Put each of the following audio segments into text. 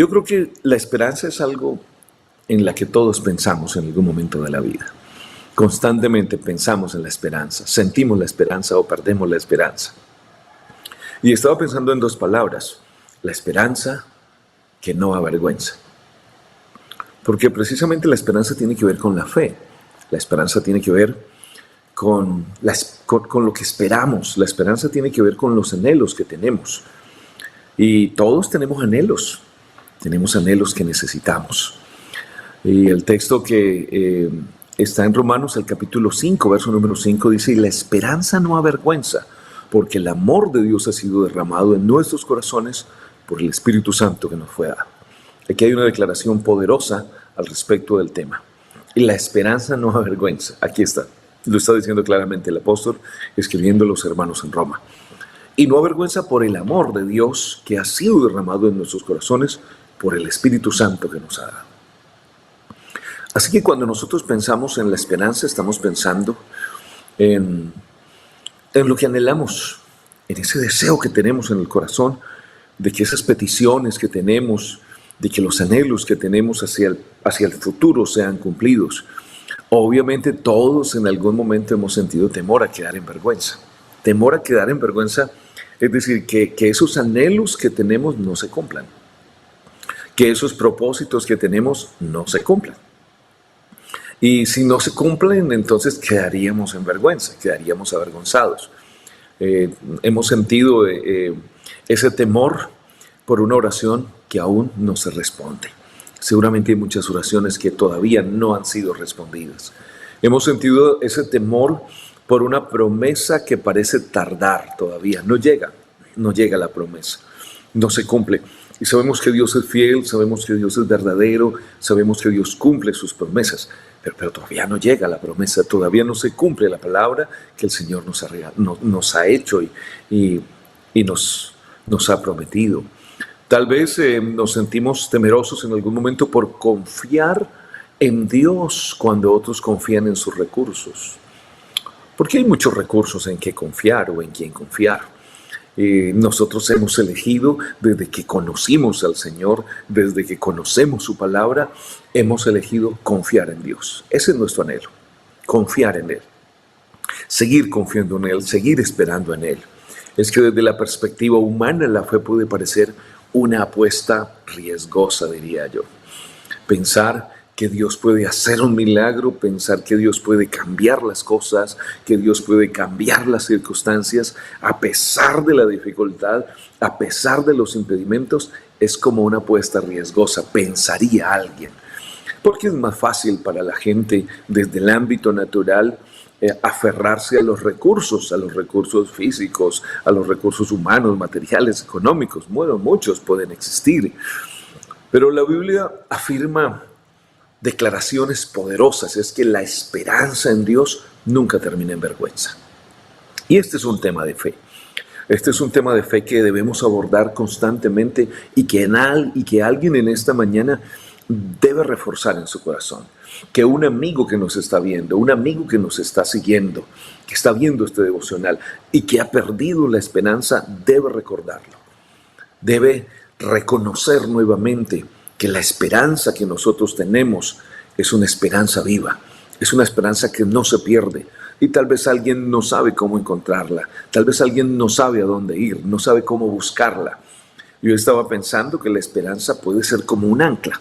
Yo creo que la esperanza es algo en la que todos pensamos en algún momento de la vida. Constantemente pensamos en la esperanza, sentimos la esperanza o perdemos la esperanza. Y estaba pensando en dos palabras: la esperanza que no avergüenza. Porque precisamente la esperanza tiene que ver con la fe. La esperanza tiene que ver con lo que esperamos. La esperanza tiene que ver con los anhelos que tenemos. Y todos tenemos anhelos. Tenemos anhelos que necesitamos. Y el texto que está en Romanos, el capítulo 5, verso número 5, dice: y la esperanza no avergüenza, porque el amor de Dios ha sido derramado en nuestros corazones por el Espíritu Santo que nos fue dado. Aquí hay una declaración poderosa al respecto del tema. Y la esperanza no avergüenza. Aquí está. Lo está diciendo claramente el apóstol, escribiendo a los hermanos en Roma. Y no avergüenza por el amor de Dios que ha sido derramado en nuestros corazones por el Espíritu Santo que nos ha dado. Así que cuando nosotros pensamos en la esperanza, estamos pensando en lo que anhelamos, en ese deseo que tenemos en el corazón, de que esas peticiones que tenemos, de que los anhelos que tenemos hacia el futuro sean cumplidos. Obviamente todos en algún momento hemos sentido temor a quedar en vergüenza. Temor a quedar en vergüenza, es decir, que esos anhelos que tenemos no se cumplan. Que esos propósitos que tenemos no se cumplan. Y si no se cumplen, entonces quedaríamos en vergüenza, quedaríamos avergonzados. Hemos sentido ese temor por una oración que aún no se responde. Seguramente hay muchas oraciones que todavía no han sido respondidas. Hemos sentido ese temor por una promesa que parece tardar todavía. No llega la promesa, no se cumple. Y sabemos que Dios es fiel, sabemos que Dios es verdadero, sabemos que Dios cumple sus promesas, pero todavía no llega la promesa, todavía no se cumple la palabra que el Señor nos ha hecho y nos ha prometido. Tal vez nos sentimos temerosos en algún momento por confiar en Dios cuando otros confían en sus recursos. Porque hay muchos recursos en que confiar o en quién confiar. Nosotros hemos elegido, desde que conocimos al Señor, desde que conocemos su palabra, hemos elegido confiar en Dios. Ese es nuestro anhelo, confiar en Él, seguir confiando en Él, seguir esperando en Él. Es que desde la perspectiva humana la fe puede parecer una apuesta riesgosa, diría yo. Pensar que Dios puede hacer un milagro, pensar que Dios puede cambiar las cosas, que Dios puede cambiar las circunstancias, a pesar de la dificultad, a pesar de los impedimentos, es como una apuesta riesgosa, pensaría alguien. Porque es más fácil para la gente desde el ámbito natural aferrarse a los recursos físicos, a los recursos humanos, materiales, económicos. Bueno, muchos pueden existir. Pero la Biblia afirma declaraciones poderosas, es que la esperanza en Dios nunca termina en vergüenza. Y este es un tema de fe. Este es un tema de fe que debemos abordar constantemente y que alguien en esta mañana debe reforzar en su corazón. Que un amigo que nos está viendo, un amigo que nos está siguiendo, que está viendo este devocional y que ha perdido la esperanza, debe recordarlo. Debe reconocer nuevamente que la esperanza que nosotros tenemos es una esperanza viva, es una esperanza que no se pierde. Y tal vez alguien no sabe cómo encontrarla, tal vez alguien no sabe a dónde ir, no sabe cómo buscarla. Yo estaba pensando que la esperanza puede ser como un ancla,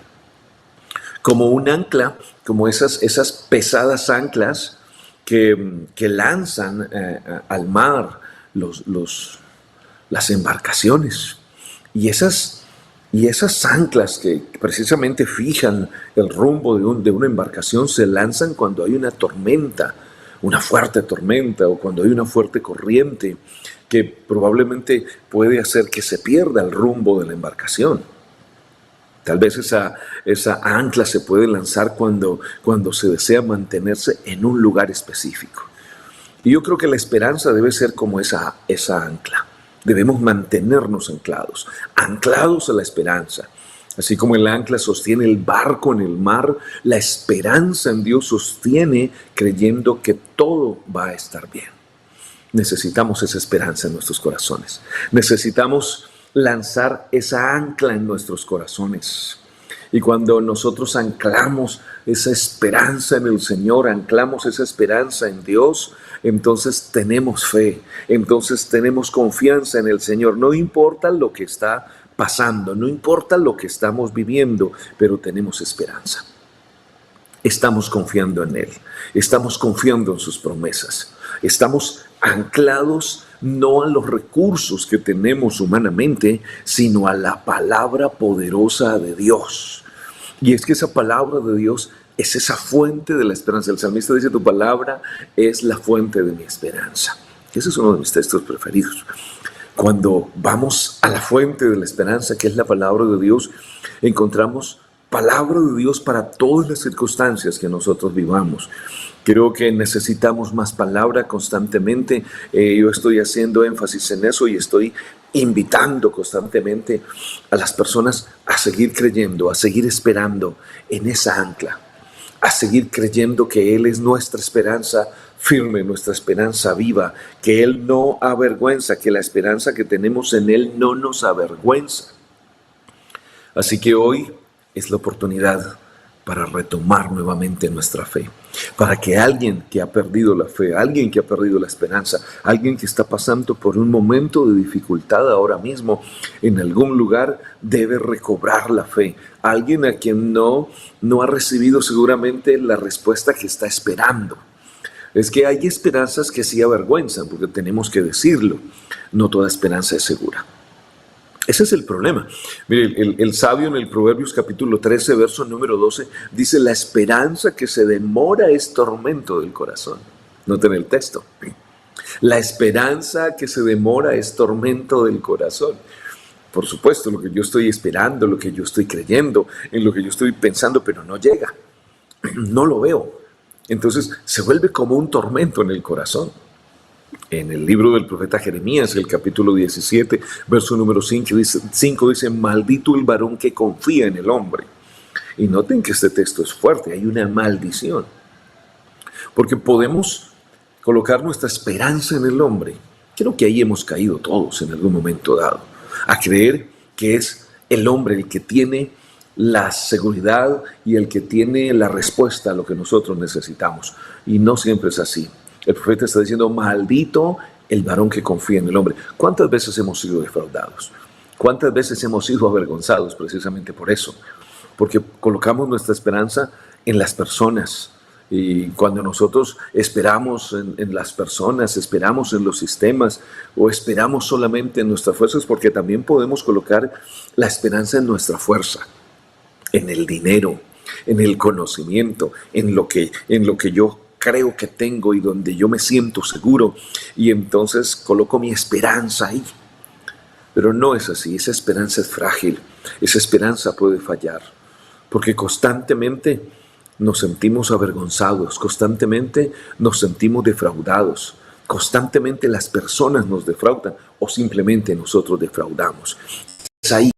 como esas pesadas anclas que lanzan al mar las embarcaciones. Y esas anclas que precisamente fijan el rumbo de una embarcación se lanzan cuando hay una tormenta, una fuerte tormenta, o cuando hay una fuerte corriente que probablemente puede hacer que se pierda el rumbo de la embarcación. Tal vez esa ancla se puede lanzar cuando se desea mantenerse en un lugar específico. Y yo creo que la esperanza debe ser como esa ancla. Debemos mantenernos anclados a la esperanza. Así como el ancla sostiene el barco en el mar, la esperanza en Dios sostiene creyendo que todo va a estar bien. Necesitamos esa esperanza en nuestros corazones. Necesitamos lanzar esa ancla en nuestros corazones. Y cuando nosotros anclamos esa esperanza en el Señor, anclamos esa esperanza en Dios, entonces tenemos fe, entonces tenemos confianza en el Señor. No importa lo que está pasando, no importa lo que estamos viviendo, pero tenemos esperanza. Estamos confiando en Él, estamos confiando en sus promesas, estamos anclados no a los recursos que tenemos humanamente, sino a la palabra poderosa de Dios. Y es que esa palabra de Dios es esa fuente de la esperanza. El salmista dice, tu palabra es la fuente de mi esperanza. Ese es uno de mis textos preferidos. Cuando vamos a la fuente de la esperanza, que es la palabra de Dios, encontramos palabra de Dios para todas las circunstancias que nosotros vivamos. Creo que necesitamos más palabra constantemente. Yo estoy haciendo énfasis en eso y estoy invitando constantemente a las personas a seguir creyendo, a seguir esperando en esa ancla, a seguir creyendo que Él es nuestra esperanza firme, nuestra esperanza viva, que Él no avergüenza, que la esperanza que tenemos en Él no nos avergüenza. Así que hoy es la oportunidad para retomar nuevamente nuestra fe, para que alguien que ha perdido la fe, alguien que ha perdido la esperanza, alguien que está pasando por un momento de dificultad ahora mismo en algún lugar, debe recobrar la fe. Alguien a quien no ha recibido seguramente la respuesta que está esperando. Es que hay esperanzas que sí avergüenzan, porque tenemos que decirlo. No toda esperanza es segura. Ese es el problema. Mire, el sabio en el Proverbios capítulo 13, verso número 12, dice, la esperanza que se demora es tormento del corazón. Noten el texto. La esperanza que se demora es tormento del corazón. Por supuesto, lo que yo estoy esperando, lo que yo estoy creyendo, en lo que yo estoy pensando, pero no llega. No lo veo. Entonces se vuelve como un tormento en el corazón. En el libro del profeta Jeremías, el capítulo 17, verso número 5 dice, maldito el varón que confía en el hombre. Y noten que este texto es fuerte, hay una maldición. Porque podemos colocar nuestra esperanza en el hombre. Creo que ahí hemos caído todos en algún momento dado, a creer que es el hombre el que tiene la seguridad y el que tiene la respuesta a lo que nosotros necesitamos. Y no siempre es así. El profeta está diciendo, maldito el varón que confía en el hombre. ¿Cuántas veces hemos sido defraudados? ¿Cuántas veces hemos sido avergonzados precisamente por eso? Porque colocamos nuestra esperanza en las personas. Y cuando nosotros esperamos en las personas, esperamos en los sistemas o esperamos solamente en nuestras fuerzas, porque también podemos colocar la esperanza en nuestra fuerza, en el dinero, en el conocimiento, en lo que yo creo que tengo y donde yo me siento seguro, y entonces coloco mi esperanza ahí. Pero no es así, esa esperanza es frágil, esa esperanza puede fallar, porque constantemente nos sentimos avergonzados, constantemente nos sentimos defraudados, constantemente las personas nos defraudan o simplemente nosotros defraudamos. Es ahí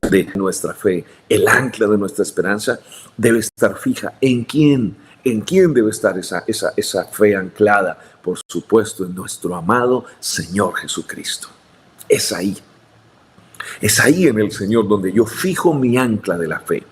de nuestra fe, el ancla de nuestra esperanza debe estar fija. ¿En quién? ¿En quién debe estar esa fe anclada? Por supuesto, en nuestro amado Señor Jesucristo. Es ahí en el Señor donde yo fijo mi ancla de la fe,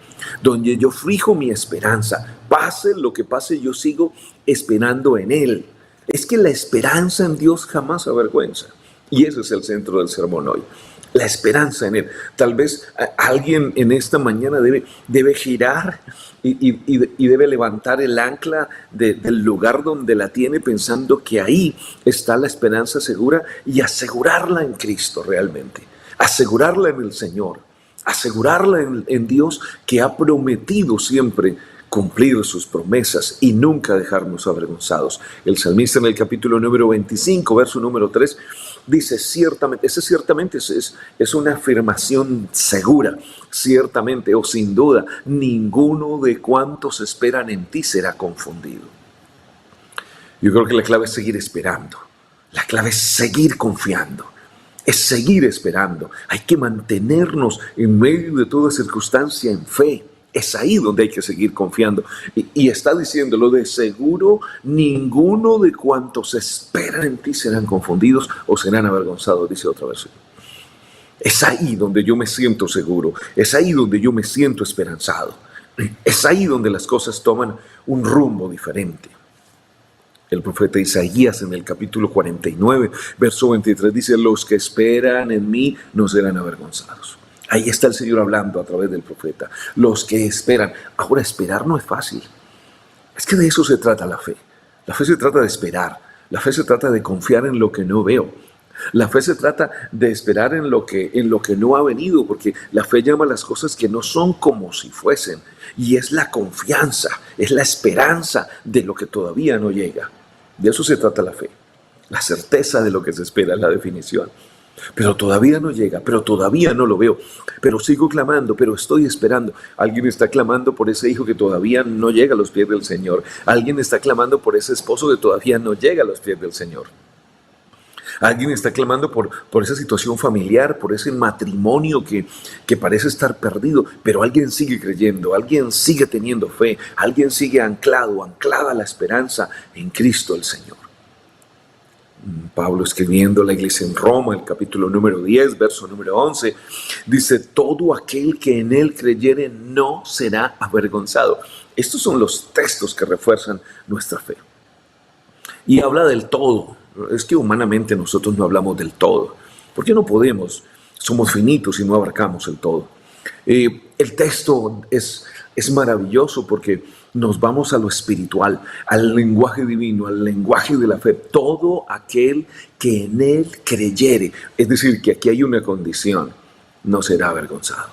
donde yo fijo mi esperanza. Pase lo que pase, yo sigo esperando en Él. Es que la esperanza en Dios jamás avergüenza. Y ese es el centro del sermón hoy. La esperanza en Él. Tal vez alguien en esta mañana debe girar y debe levantar el ancla del lugar donde la tiene, pensando que ahí está la esperanza segura, y asegurarla en Cristo realmente. Asegurarla en el Señor. Asegurarla en Dios, que ha prometido siempre cumplir sus promesas y nunca dejarnos avergonzados. El salmista en el capítulo número 25, verso número 3, dice, ciertamente es una afirmación segura, ciertamente o sin duda, ninguno de cuantos esperan en ti será confundido. Yo creo que la clave es seguir esperando, la clave es seguir confiando, es seguir esperando. Hay que mantenernos en medio de toda circunstancia en fe. Es ahí donde hay que seguir confiando. Y está diciéndolo, de seguro ninguno de cuantos esperan en ti serán confundidos o serán avergonzados, dice otra versión. Es ahí donde yo me siento seguro, es ahí donde yo me siento esperanzado, es ahí donde las cosas toman un rumbo diferente. El profeta Isaías en el capítulo 49, verso 23 dice: los que esperan en mí no serán avergonzados. Ahí está el Señor hablando a través del profeta. Los que esperan. Ahora, esperar no es fácil. Es que de eso se trata la fe. La fe se trata de esperar. La fe se trata de confiar en lo que no veo. La fe se trata de esperar en lo que no ha venido, porque la fe llama a las cosas que no son como si fuesen. Y es la confianza, es la esperanza de lo que todavía no llega. De eso se trata la fe. La certeza de lo que se espera es la definición. Pero todavía no llega, pero todavía no lo veo, pero sigo clamando, pero estoy esperando. Alguien está clamando por ese hijo que todavía no llega a los pies del Señor. Alguien está clamando por ese esposo que todavía no llega a los pies del Señor. Alguien está clamando por esa situación familiar, por ese matrimonio que parece estar perdido, pero alguien sigue creyendo, alguien sigue teniendo fe, alguien sigue anclada la esperanza en Cristo el Señor. Pablo, escribiendo a la iglesia en Roma, el capítulo número 10, verso número 11, dice: todo aquel que en él creyere no será avergonzado. Estos son los textos que refuerzan nuestra fe. Y habla del todo. Es que humanamente nosotros no hablamos del todo, porque no podemos, somos finitos y no abarcamos el todo. El texto es maravilloso porque nos vamos a lo espiritual, al lenguaje divino, al lenguaje de la fe. Todo aquel que en él creyere, es decir, que aquí hay una condición, no será avergonzado.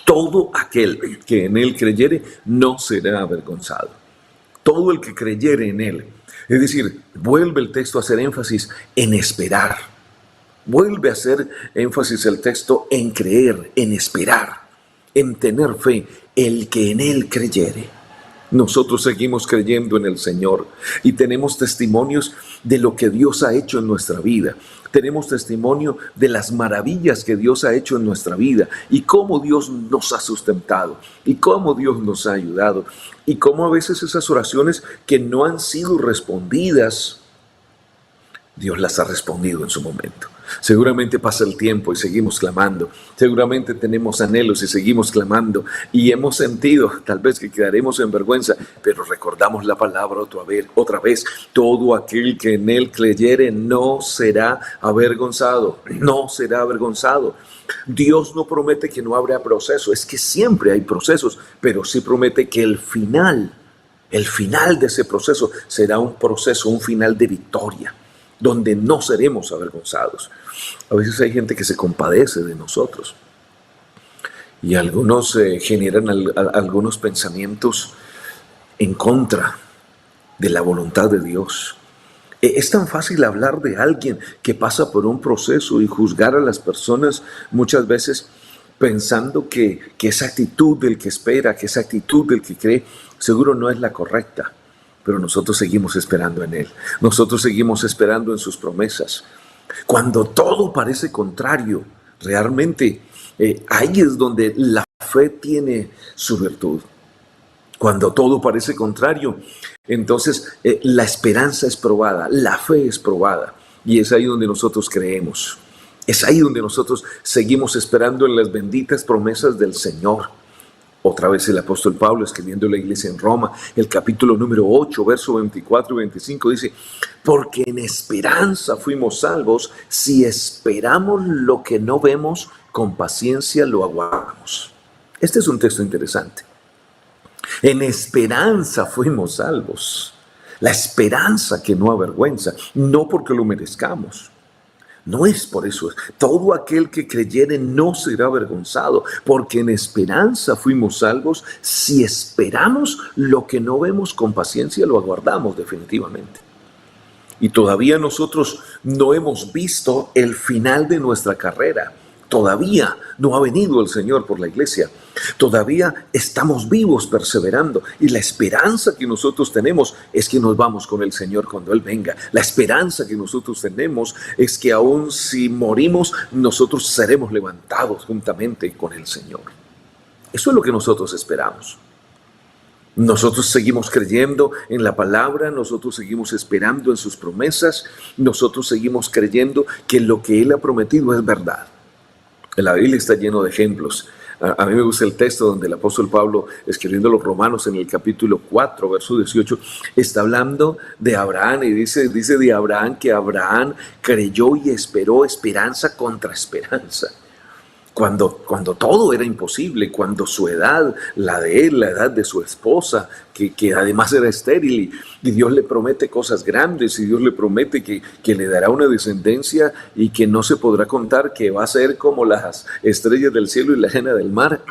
Todo aquel que en él creyere no será avergonzado. Todo el que creyere en él. Es decir, vuelve el texto a hacer énfasis en esperar. Vuelve a hacer énfasis el texto en creer, en esperar, en tener fe. El que en él creyere. Nosotros seguimos creyendo en el Señor y tenemos testimonios de lo que Dios ha hecho en nuestra vida. Tenemos testimonio de las maravillas que Dios ha hecho en nuestra vida y cómo Dios nos ha sustentado y cómo Dios nos ha ayudado y cómo a veces esas oraciones que no han sido respondidas, Dios las ha respondido en su momento. Seguramente pasa el tiempo y seguimos clamando. Seguramente tenemos anhelos y seguimos clamando. Y hemos sentido tal vez que quedaremos en vergüenza, pero recordamos la palabra otra vez. Todo aquel que en él creyere no será avergonzado. No será avergonzado. Dios no promete que no habrá proceso. Es que siempre hay procesos, pero sí promete que el final de ese proceso será un proceso, un final de victoria, donde no seremos avergonzados. A veces hay gente que se compadece de nosotros y algunos generan algunos pensamientos en contra de la voluntad de Dios. Es tan fácil hablar de alguien que pasa por un proceso y juzgar a las personas muchas veces pensando que esa actitud del que espera, que esa actitud del que cree, seguro no es la correcta. Pero nosotros seguimos esperando en Él. Nosotros seguimos esperando en sus promesas. Cuando todo parece contrario, realmente ahí es donde la fe tiene su virtud. Cuando todo parece contrario, entonces la esperanza es probada, la fe es probada. Y es ahí donde nosotros creemos. Es ahí donde nosotros seguimos esperando en las benditas promesas del Señor. Otra vez el apóstol Pablo, escribiendo a la iglesia en Roma, el capítulo número 8, verso 24 y 25, dice: porque en esperanza fuimos salvos, si esperamos lo que no vemos, con paciencia lo aguardamos. Este es un texto interesante. En esperanza fuimos salvos. La esperanza que no avergüenza, no porque lo merezcamos. No es por eso. Todo aquel que creyere no será avergonzado, porque en esperanza fuimos salvos. Si esperamos lo que no vemos, con paciencia lo aguardamos definitivamente. Y todavía nosotros no hemos visto el final de nuestra carrera. Todavía no ha venido el Señor por la iglesia. Todavía estamos vivos perseverando. Y la esperanza que nosotros tenemos es que nos vamos con el Señor cuando Él venga. La esperanza que nosotros tenemos es que aun si morimos, nosotros seremos levantados juntamente con el Señor. Eso es lo que nosotros esperamos. Nosotros seguimos creyendo en la palabra, nosotros seguimos esperando en sus promesas, nosotros seguimos creyendo que lo que Él ha prometido es verdad. La Biblia está lleno de ejemplos. A mí me gusta el texto donde el apóstol Pablo, escribiendo a los Romanos en el capítulo 4, verso 18, está hablando de Abraham y dice de Abraham que Abraham creyó y esperó esperanza contra esperanza. Cuando todo era imposible, cuando su edad, la de él, la edad de su esposa, que además era estéril, y Dios le promete cosas grandes, y Dios le promete que le dará una descendencia y que no se podrá contar, que va a ser como las estrellas del cielo y la arena del mar,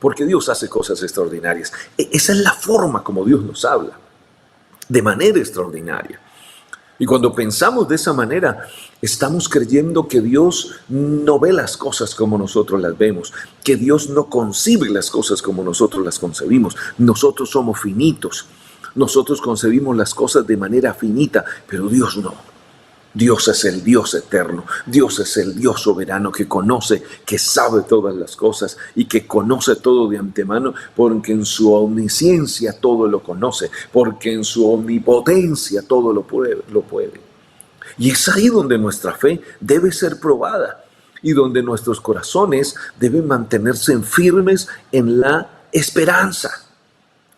porque Dios hace cosas extraordinarias. Esa es la forma como Dios nos habla, de manera extraordinaria. Y cuando pensamos de esa manera, estamos creyendo que Dios no ve las cosas como nosotros las vemos, que Dios no concibe las cosas como nosotros las concebimos. Nosotros somos finitos, nosotros concebimos las cosas de manera finita, pero Dios no. Dios es el Dios eterno, Dios es el Dios soberano que conoce, que sabe todas las cosas y que conoce todo de antemano, porque en su omnisciencia todo lo conoce, porque en su omnipotencia todo lo puede. Y es ahí donde nuestra fe debe ser probada y donde nuestros corazones deben mantenerse firmes en la esperanza.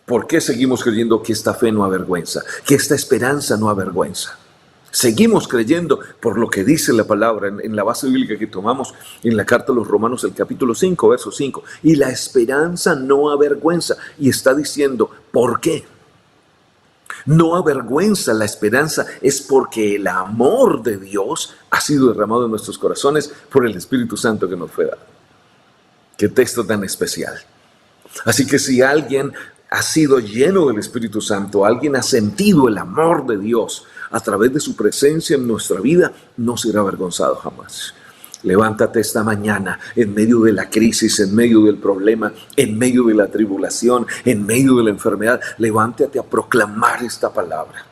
¿Por qué seguimos creyendo que esta fe no avergüenza, que esta esperanza no avergüenza? Seguimos creyendo por lo que dice la palabra en la base bíblica que tomamos en la carta a los Romanos, el capítulo 5, verso 5. Y la esperanza no avergüenza. Y está diciendo, ¿por qué? No avergüenza la esperanza, es porque el amor de Dios ha sido derramado en nuestros corazones por el Espíritu Santo que nos fue dado. Qué texto tan especial. Así que si alguien ha sido lleno del Espíritu Santo, alguien ha sentido el amor de Dios a través de su presencia en nuestra vida, no será avergonzado jamás. Levántate esta mañana en medio de la crisis, en medio del problema, en medio de la tribulación, en medio de la enfermedad. Levántate a proclamar esta palabra.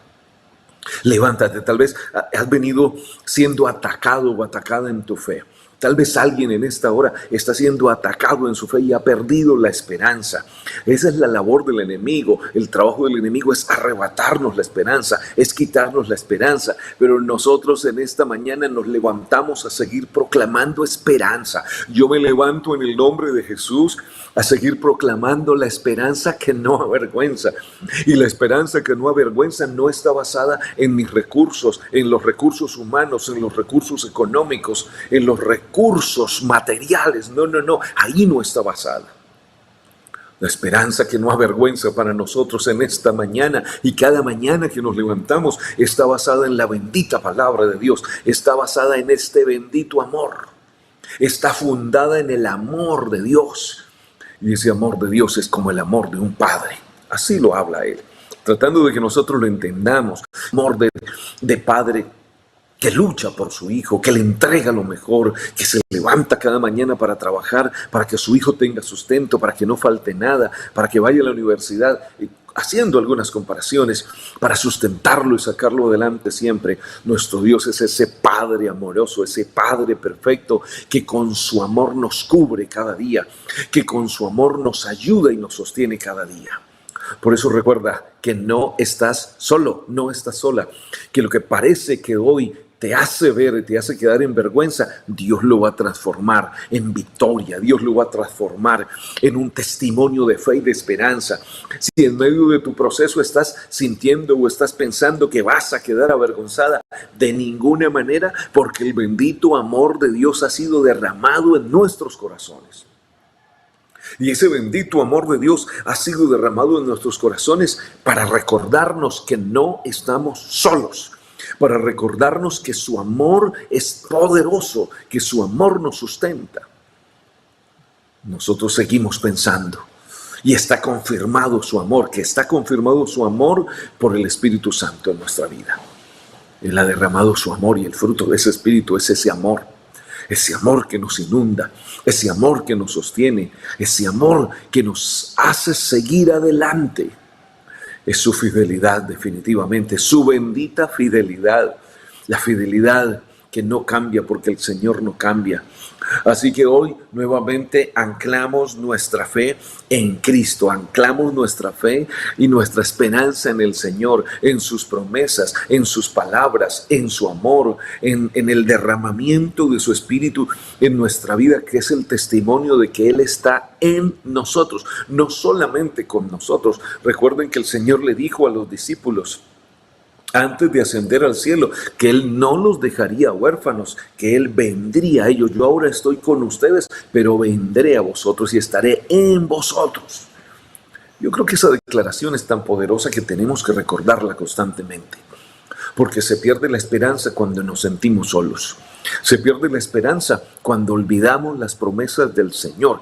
Levántate, tal vez has venido siendo atacado o atacada en tu fe. Tal vez alguien en esta hora está siendo atacado en su fe y ha perdido la esperanza. Esa es la labor del enemigo. El trabajo del enemigo es arrebatarnos la esperanza, es quitarnos la esperanza. Pero nosotros en esta mañana nos levantamos a seguir proclamando esperanza. Yo me levanto en el nombre de Jesús a seguir proclamando la esperanza que no avergüenza. Y la esperanza que no avergüenza no está basada en mis recursos, en los recursos humanos, en los recursos económicos, en los recursos materiales. No, ahí no está basada. La esperanza que no avergüenza para nosotros en esta mañana y cada mañana que nos levantamos está basada en la bendita palabra de Dios, está basada en este bendito amor, está fundada en el amor de Dios. Y ese amor de Dios es como el amor de un padre. Así lo habla Él, tratando de que nosotros lo entendamos. Amor de padre que lucha por su hijo, que le entrega lo mejor, que se levanta cada mañana para trabajar, para que su hijo tenga sustento, para que no falte nada, para que vaya a la universidad, haciendo algunas comparaciones, para sustentarlo y sacarlo adelante siempre. Nuestro Dios es ese Padre amoroso, ese Padre perfecto, que con su amor nos cubre cada día, que con su amor nos ayuda y nos sostiene cada día. Por eso recuerda que no estás solo, no estás sola, que lo que parece que hoy te hace ver, te hace quedar en vergüenza, Dios lo va a transformar en victoria, Dios lo va a transformar en un testimonio de fe y de esperanza. Si en medio de tu proceso estás sintiendo o estás pensando que vas a quedar avergonzada, de ninguna manera, porque el bendito amor de Dios ha sido derramado en nuestros corazones. Y ese bendito amor de Dios ha sido derramado en nuestros corazones para recordarnos que no estamos solos, para recordarnos que su amor es poderoso, que su amor nos sustenta. Nosotros seguimos pensando, y está confirmado su amor, que está confirmado su amor por el Espíritu Santo en nuestra vida. Él ha derramado su amor y el fruto de ese Espíritu es ese amor que nos inunda, ese amor que nos sostiene, ese amor que nos hace seguir adelante. Es su fidelidad definitivamente, su bendita fidelidad, la fidelidad que no cambia, porque el Señor no cambia. Así que hoy nuevamente anclamos nuestra fe en Cristo, anclamos nuestra fe y nuestra esperanza en el Señor, en sus promesas, en sus palabras, en su amor, en el derramamiento de su Espíritu en nuestra vida, que es el testimonio de que Él está en nosotros, no solamente con nosotros. Recuerden que el Señor le dijo a los discípulos, antes de ascender al cielo, que Él no los dejaría huérfanos, que Él vendría a ellos. Yo ahora estoy con ustedes, pero vendré a vosotros y estaré en vosotros. Yo creo que esa declaración es tan poderosa que tenemos que recordarla constantemente, porque se pierde la esperanza cuando nos sentimos solos. Se pierde la esperanza cuando olvidamos las promesas del Señor.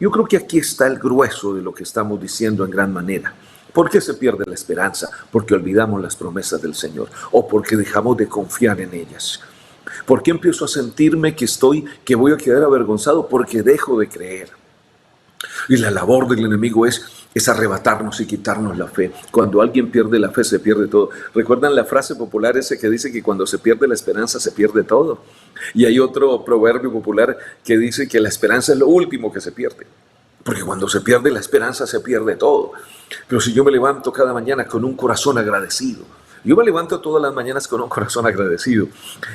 Yo creo que aquí está el grueso de lo que estamos diciendo en gran manera. ¿Por qué se pierde la esperanza? Porque olvidamos las promesas del Señor o porque dejamos de confiar en ellas. ¿Por qué empiezo a sentirme que voy a quedar avergonzado? Porque dejo de creer. Y la labor del enemigo es arrebatarnos y quitarnos la fe. Cuando alguien pierde la fe, se pierde todo. ¿Recuerdan la frase popular esa que dice que cuando se pierde la esperanza, se pierde todo? Y hay otro proverbio popular que dice que la esperanza es lo último que se pierde. Porque cuando se pierde la esperanza, se pierde todo. Pero si yo me levanto cada mañana con un corazón agradecido, yo me levanto todas las mañanas con un corazón agradecido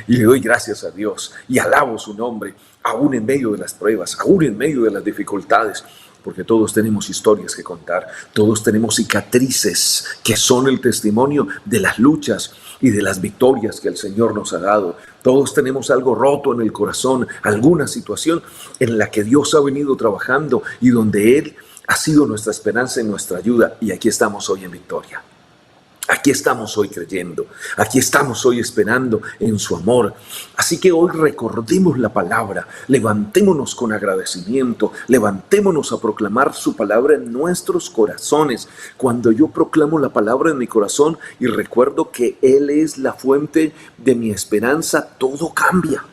y le doy gracias a Dios y alabo su nombre, aún en medio de las pruebas, aún en medio de las dificultades, porque todos tenemos historias que contar, todos tenemos cicatrices que son el testimonio de las luchas y de las victorias que el Señor nos ha dado. Todos tenemos algo roto en el corazón, alguna situación en la que Dios ha venido trabajando y donde Él ha sido nuestra esperanza y nuestra ayuda, y aquí estamos hoy en victoria. Aquí estamos hoy creyendo, aquí estamos hoy esperando en su amor. Así que hoy recordemos la palabra, levantémonos con agradecimiento, levantémonos a proclamar su palabra en nuestros corazones. Cuando yo proclamo la palabra en mi corazón y recuerdo que Él es la fuente de mi esperanza, todo cambia.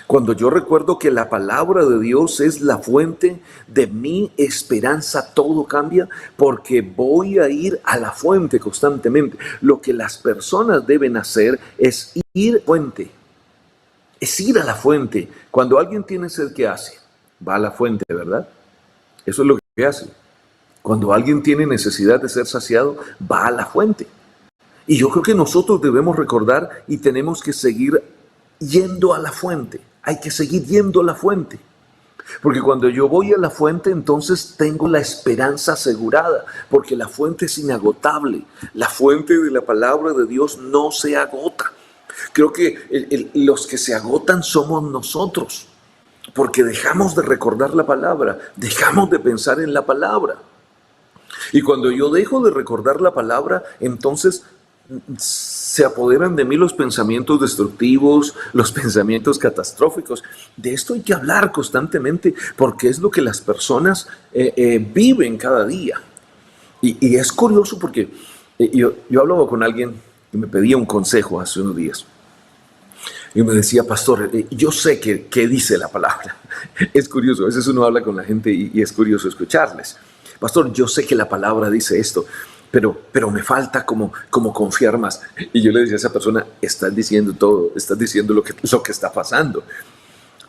Cuando yo recuerdo que la palabra de Dios es la fuente de mi esperanza, todo cambia, porque voy a ir a la fuente constantemente. Lo que las personas deben hacer es ir a la fuente. Es ir a la fuente. Cuando alguien tiene sed, ¿qué hace? Va a la fuente, ¿verdad? Eso es lo que hace. Cuando alguien tiene necesidad de ser saciado, va a la fuente. Y yo creo que nosotros debemos recordar y tenemos que seguir yendo a la fuente. Hay que seguir yendo a la fuente. Porque cuando yo voy a la fuente, entonces tengo la esperanza asegurada. Porque la fuente es inagotable. La fuente de la palabra de Dios no se agota. Creo que los que se agotan somos nosotros. Porque dejamos de recordar la palabra. Dejamos de pensar en la palabra. Y cuando yo dejo de recordar la palabra, entonces se apoderan de mí los pensamientos destructivos, los pensamientos catastróficos. De esto hay que hablar constantemente porque es lo que las personas viven cada día. Y es curioso porque yo hablaba con alguien que me pedía un consejo hace unos días. Y me decía, pastor, yo sé qué dice la palabra. Es curioso, a veces uno habla con la gente y es curioso escucharles. Pastor, yo sé que la palabra dice esto, pero me falta como confiar más. Y yo le decía a esa persona, estás diciendo todo, estás diciendo lo que está pasando.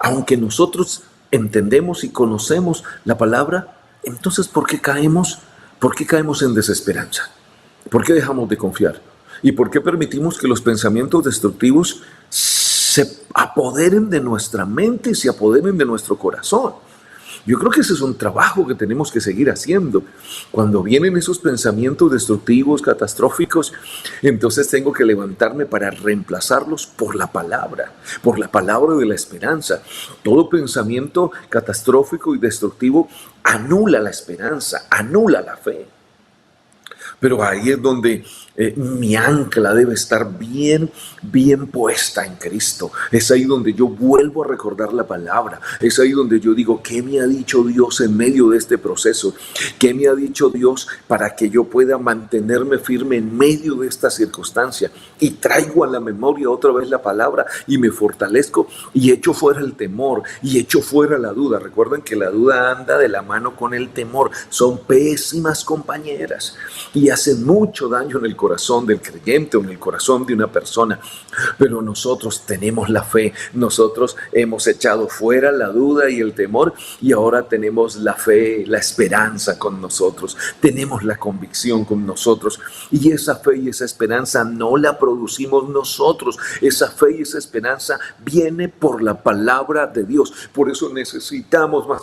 Aunque nosotros entendemos y conocemos la palabra, entonces ¿por qué caemos en desesperanza? ¿Por qué dejamos de confiar? ¿Y por qué permitimos que los pensamientos destructivos se apoderen de nuestra mente y se apoderen de nuestro corazón? Yo creo que ese es un trabajo que tenemos que seguir haciendo. Cuando vienen esos pensamientos destructivos, catastróficos, entonces tengo que levantarme para reemplazarlos por la palabra de la esperanza. Todo pensamiento catastrófico y destructivo anula la esperanza, anula la fe. Pero ahí es donde mi ancla debe estar bien puesta en Cristo. Es ahí donde yo vuelvo a recordar la palabra. Es ahí donde yo digo, ¿qué me ha dicho Dios en medio de este proceso? ¿Qué me ha dicho Dios para que yo pueda mantenerme firme en medio de esta circunstancia? y traigo a la memoria otra vez la palabra y me fortalezco y echo fuera el temor y echo fuera la duda. Recuerden que la duda anda de la mano con el temor. Son pésimas compañeras y hacen mucho daño en el corazón del creyente o en el corazón de una persona. Pero nosotros tenemos la fe, nosotros hemos echado fuera la duda y el temor y ahora tenemos la fe, la esperanza con nosotros, tenemos la convicción con nosotros y esa fe y esa esperanza no la producimos nosotros, esa fe y esa esperanza viene por la palabra de Dios. Por eso necesitamos más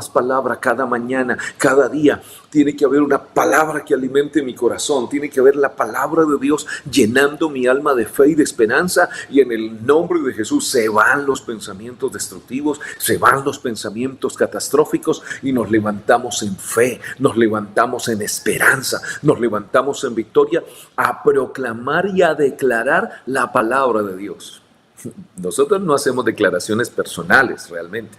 palabra cada mañana, cada día. Tiene que haber una palabra que alimente mi corazón, tiene que haber la palabra de Dios llenando mi alma de fe y de esperanza, y en el nombre de Jesús se van los pensamientos destructivos, se van los pensamientos catastróficos y nos levantamos en fe, nos levantamos en esperanza, nos levantamos en victoria a proclamar y a declarar la palabra de Dios. Nosotros no hacemos declaraciones personales realmente.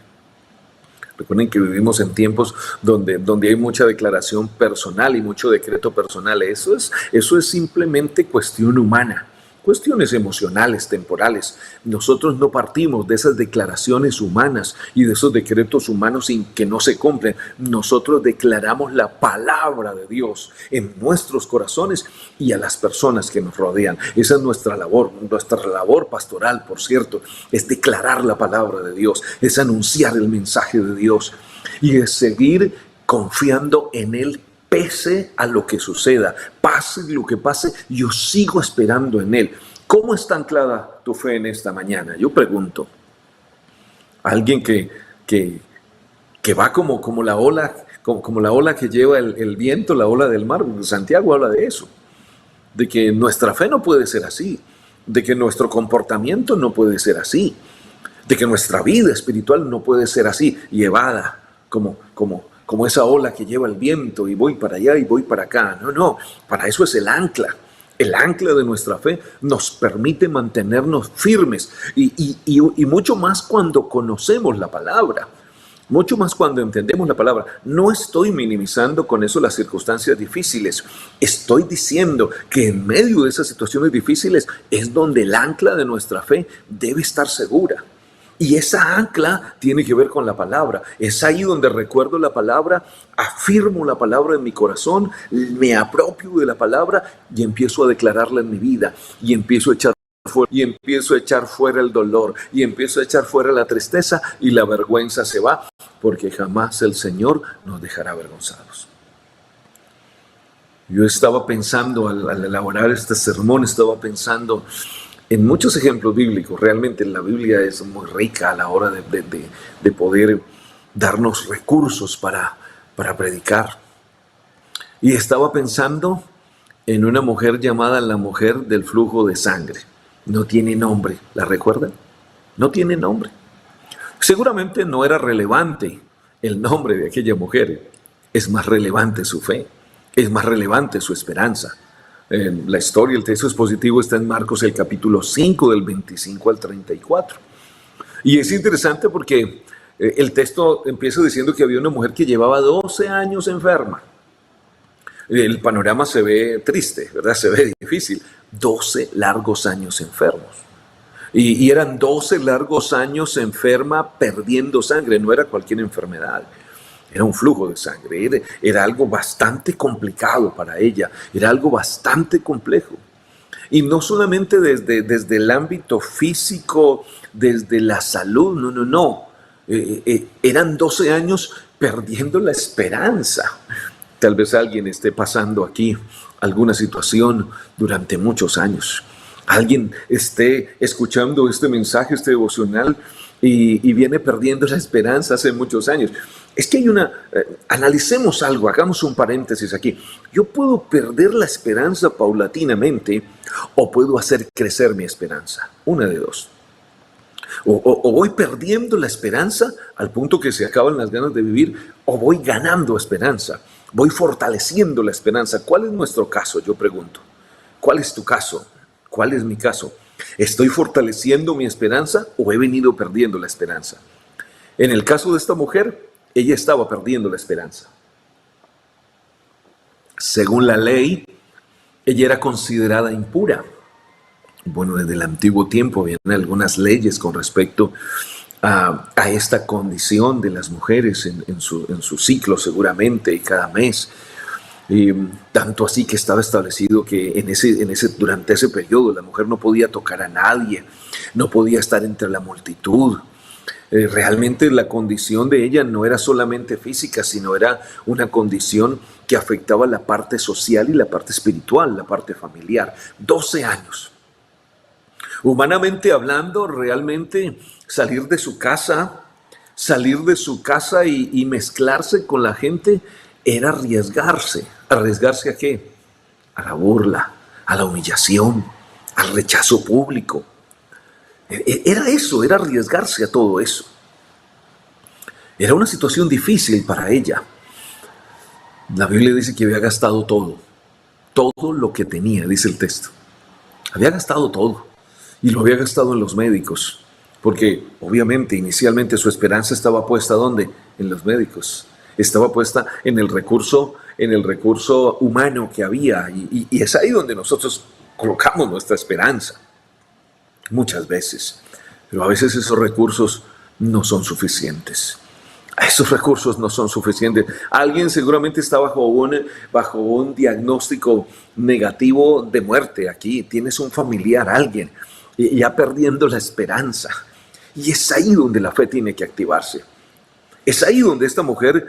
Recuerden que vivimos en tiempos donde hay mucha declaración personal y mucho decreto personal. Eso es simplemente cuestión humana, cuestiones emocionales, temporales. Nosotros no partimos de esas declaraciones humanas y de esos decretos humanos sin que no se cumplen. Nosotros declaramos la palabra de Dios en nuestros corazones y a las personas que nos rodean. Esa es nuestra labor pastoral, por cierto, es declarar la palabra de Dios, es anunciar el mensaje de Dios y es seguir confiando en Él. Pese a lo que suceda, pase lo que pase, yo sigo esperando en Él. ¿Cómo está anclada tu fe en esta mañana? Yo pregunto. Alguien que va como la ola que lleva el viento, la ola del mar. Santiago habla de eso, de que nuestra fe no puede ser así, de que nuestro comportamiento no puede ser así, de que nuestra vida espiritual no puede ser así, llevada como esa ola que lleva el viento y voy para allá y voy para acá. No, para eso es el ancla. El ancla de nuestra fe nos permite mantenernos firmes y mucho más cuando conocemos la palabra, mucho más cuando entendemos la palabra. No estoy minimizando con eso las circunstancias difíciles. Estoy diciendo que en medio de esas situaciones difíciles es donde el ancla de nuestra fe debe estar segura. Y esa ancla tiene que ver con la palabra. Es ahí donde recuerdo la palabra, afirmo la palabra en mi corazón, me apropio de la palabra y empiezo a declararla en mi vida. Y empiezo a echar fuera el dolor, y empiezo a echar fuera la tristeza, y la vergüenza se va, porque jamás el Señor nos dejará avergonzados. Yo estaba pensando, al elaborar este sermón, estaba pensando en muchos ejemplos bíblicos. Realmente la Biblia es muy rica a la hora de poder darnos recursos para predicar. Y estaba pensando en una mujer llamada la mujer del flujo de sangre. No tiene nombre, ¿la recuerdan? No tiene nombre. Seguramente no era relevante el nombre de aquella mujer. Es más relevante su fe, es más relevante su esperanza. La historia, el texto expositivo está en Marcos, el capítulo 5, del 25 al 34. Y es interesante porque el texto empieza diciendo que había una mujer que llevaba 12 años enferma. El panorama se ve triste, ¿verdad? Se ve difícil. 12 largos años enfermos. Y eran 12 largos años enferma, perdiendo sangre. No era cualquier enfermedad. Era un flujo de sangre, era algo bastante complicado para ella, era algo bastante complejo. Y no solamente desde el ámbito físico, desde la salud, no. Eran 12 años perdiendo la esperanza. Tal vez alguien esté pasando aquí alguna situación durante muchos años. Alguien esté escuchando este mensaje, este devocional, y viene perdiendo la esperanza hace muchos años. Es que hay analicemos algo, hagamos un paréntesis aquí. Yo puedo perder la esperanza paulatinamente o puedo hacer crecer mi esperanza. Una de dos. O voy perdiendo la esperanza al punto que se acaban las ganas de vivir, o voy ganando esperanza, voy fortaleciendo la esperanza. ¿Cuál es nuestro caso? Yo pregunto. ¿Cuál es tu caso? ¿Cuál es mi caso? ¿Estoy fortaleciendo mi esperanza o he venido perdiendo la esperanza? En el caso de esta mujer, ella estaba perdiendo la esperanza. Según la ley, Ella era considerada impura. Bueno, desde el antiguo tiempo habían algunas leyes con respecto a esta condición de las mujeres en su ciclo seguramente y cada mes. Y tanto así que estaba establecido que durante ese periodo la mujer no podía tocar a nadie, no podía estar entre la multitud. Realmente la condición de ella no era solamente física, sino era una condición que afectaba la parte social y la parte espiritual, la parte familiar. 12 años. Humanamente hablando, realmente salir de su casa y mezclarse con la gente era arriesgarse. ¿Arriesgarse a qué? A la burla, a la humillación, al rechazo público. Era eso, era arriesgarse a todo eso. Era una situación difícil para ella. La Biblia dice que había gastado todo lo que tenía, dice el texto. Había gastado todo y lo había gastado en los médicos, porque obviamente inicialmente su esperanza estaba puesta ¿dónde? En los médicos. Estaba puesta en el recurso humano que había y es ahí donde nosotros colocamos nuestra esperanza. Muchas veces, pero a veces esos recursos no son suficientes. Esos recursos no son suficientes. Alguien seguramente está bajo un diagnóstico negativo de muerte. Aquí tienes un familiar, alguien, ya perdiendo la esperanza. Y es ahí donde la fe tiene que activarse. Es ahí donde esta mujer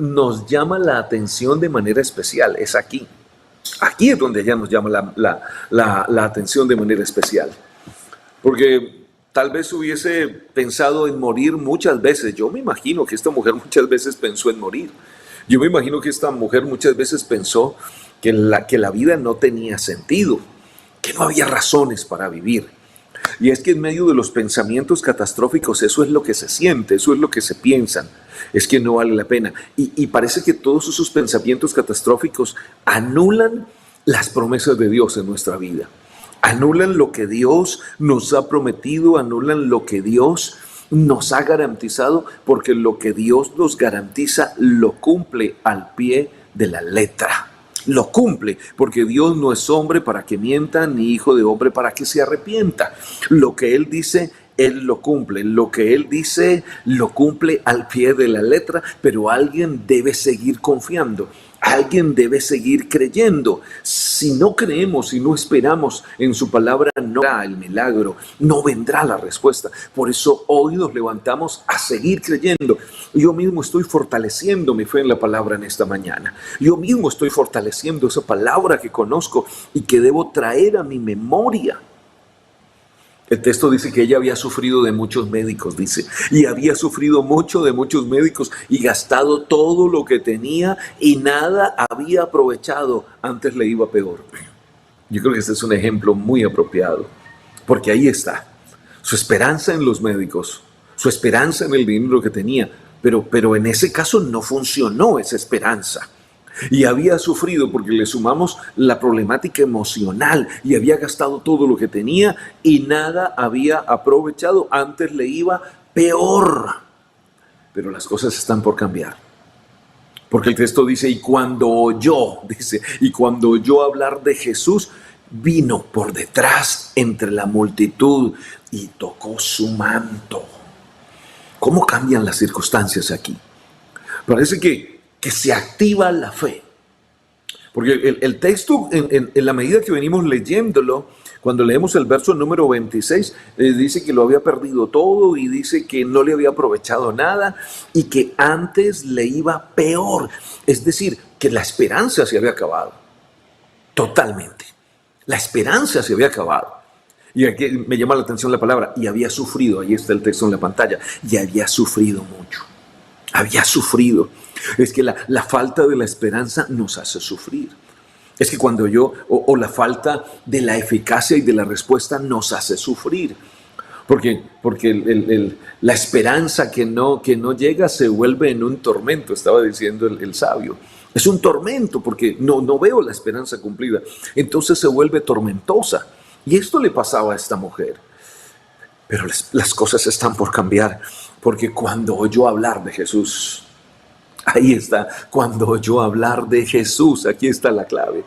nos llama la atención de manera especial. Es aquí. Aquí es donde ella nos llama la atención de manera especial. Porque tal vez hubiese pensado en morir muchas veces. Yo me imagino que esta mujer muchas veces pensó en morir. Yo me imagino que esta mujer muchas veces pensó que la vida no tenía sentido, que no había razones para vivir. Y es que en medio de los pensamientos catastróficos eso es lo que se siente, eso es lo que se piensan. Es que no vale la pena. Y parece que todos esos pensamientos catastróficos anulan las promesas de Dios en nuestra vida. Anulan lo que Dios nos ha prometido, anulan lo que Dios nos ha garantizado, porque lo que Dios nos garantiza lo cumple al pie de la letra. Lo cumple, porque Dios no es hombre para que mienta, ni hijo de hombre para que se arrepienta. Lo que Él dice, Él lo cumple. Lo que Él dice, lo cumple al pie de la letra, pero alguien debe seguir confiando. Alguien debe seguir creyendo. Si no creemos, si no esperamos en su palabra, no vendrá el milagro, no vendrá la respuesta. Por eso hoy nos levantamos a seguir creyendo. Yo mismo estoy fortaleciendo mi fe en la palabra en esta mañana. Yo mismo estoy fortaleciendo esa palabra que conozco y que debo traer a mi memoria. El texto dice que ella había sufrido de muchos médicos, dice, y había sufrido mucho de muchos médicos y gastado todo lo que tenía y nada había aprovechado, antes le iba peor. Yo creo que este es un ejemplo muy apropiado, porque ahí está, su esperanza en los médicos, su esperanza en el dinero que tenía, pero en ese caso no funcionó esa esperanza. Y había sufrido porque le sumamos la problemática emocional y había gastado todo lo que tenía y nada había aprovechado, antes le iba peor. Pero las cosas están por cambiar. Porque el texto dice, y cuando oyó hablar de Jesús, vino por detrás entre la multitud y tocó su manto. ¿Cómo cambian las circunstancias aquí? Parece que se activa la fe. Porque el texto, en la medida que venimos leyéndolo, cuando leemos el verso número 26, dice que lo había perdido todo y dice que no le había aprovechado nada y que antes le iba peor. Es decir, que la esperanza se había acabado. Totalmente. La esperanza se había acabado. Y aquí me llama la atención la palabra, y había sufrido, ahí está el texto en la pantalla, y había sufrido mucho. Había sufrido. Es que la falta de la esperanza nos hace sufrir. Es que cuando o la falta de la eficacia y de la respuesta nos hace sufrir. Porque la esperanza que no llega se vuelve en un tormento, estaba diciendo el sabio. Es un tormento porque no veo la esperanza cumplida. Entonces se vuelve tormentosa. Y esto le pasaba a esta mujer. Pero las cosas están por cambiar. Porque cuando oyó hablar de Jesús, ahí está, cuando oyó hablar de Jesús, aquí está la clave.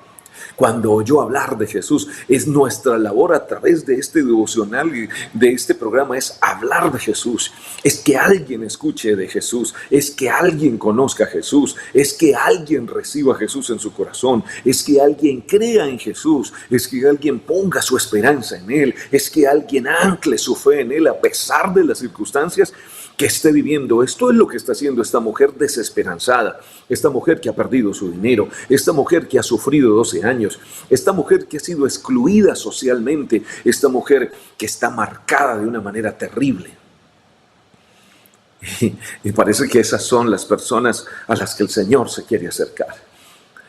Cuando oyó hablar de Jesús, es nuestra labor a través de este devocional y de este programa, es hablar de Jesús, es que alguien escuche de Jesús, es que alguien conozca a Jesús, es que alguien reciba a Jesús en su corazón, es que alguien crea en Jesús, es que alguien ponga su esperanza en Él, es que alguien ancle su fe en Él a pesar de las circunstancias que esté viviendo. Esto es lo que está haciendo esta mujer desesperanzada, esta mujer que ha perdido su dinero, esta mujer que ha sufrido 12 años, esta mujer que ha sido excluida socialmente, esta mujer que está marcada de una manera terrible. Y parece que esas son las personas a las que el Señor se quiere acercar.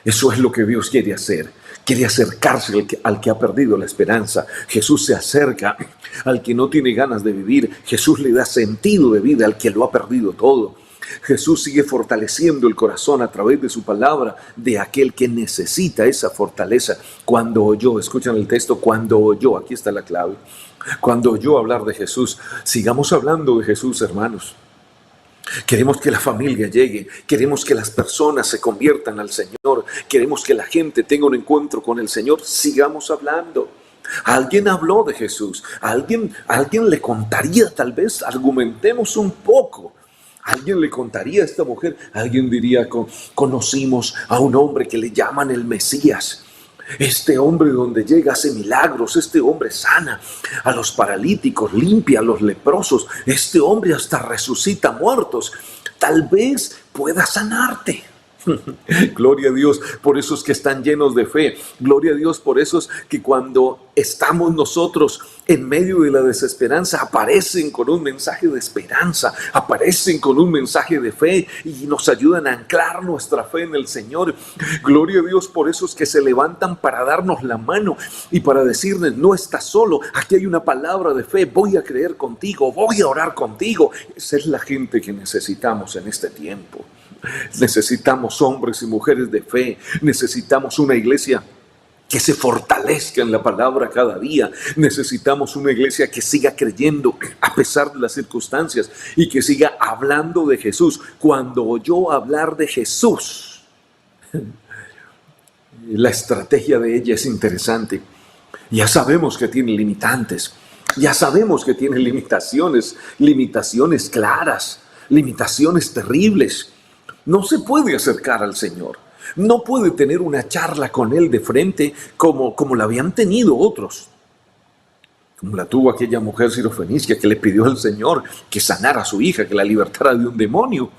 Eso es lo que Dios quiere hacer. Quiere acercarse al que ha perdido la esperanza. Jesús se acerca al que no tiene ganas de vivir. Jesús le da sentido de vida al que lo ha perdido todo. Jesús sigue fortaleciendo el corazón a través de su palabra de aquel que necesita esa fortaleza. Cuando oyó, escuchan el texto, cuando oyó, aquí está la clave. Cuando oyó hablar de Jesús, sigamos hablando de Jesús, hermanos. Queremos que la familia llegue, queremos que las personas se conviertan al Señor, queremos que la gente tenga un encuentro con el Señor, sigamos hablando. Alguien habló de Jesús, alguien le contaría, tal vez argumentemos un poco. Alguien le contaría a esta mujer, alguien diría, conocimos a un hombre que le llaman el Mesías. Este hombre donde llega hace milagros, este hombre sana a los paralíticos, limpia a los leprosos, este hombre hasta resucita muertos, tal vez pueda sanarte. Gloria a Dios por esos que están llenos de fe. Gloria a Dios por esos que cuando estamos nosotros en medio de la desesperanza aparecen con un mensaje de esperanza, aparecen con un mensaje de fe y nos ayudan a anclar nuestra fe en el Señor. Gloria a Dios por esos que se levantan para darnos la mano y para decirles, no estás solo, aquí hay una palabra de fe, voy a creer contigo, voy a orar contigo. Esa es la gente que necesitamos en este tiempo. Necesitamos hombres y mujeres de fe. Necesitamos una iglesia que se fortalezca en la palabra cada día. Necesitamos una iglesia que siga creyendo a pesar de las circunstancias y que siga hablando de Jesús. Cuando oyó hablar de Jesús, la estrategia de ella es interesante. Ya sabemos que tiene limitantes. Ya sabemos que tiene limitaciones claras, limitaciones terribles. No se puede acercar al Señor. No puede tener una charla con Él de frente como la habían tenido otros. Como la tuvo aquella mujer sirofenicia que le pidió al Señor que sanara a su hija, que la libertara de un demonio.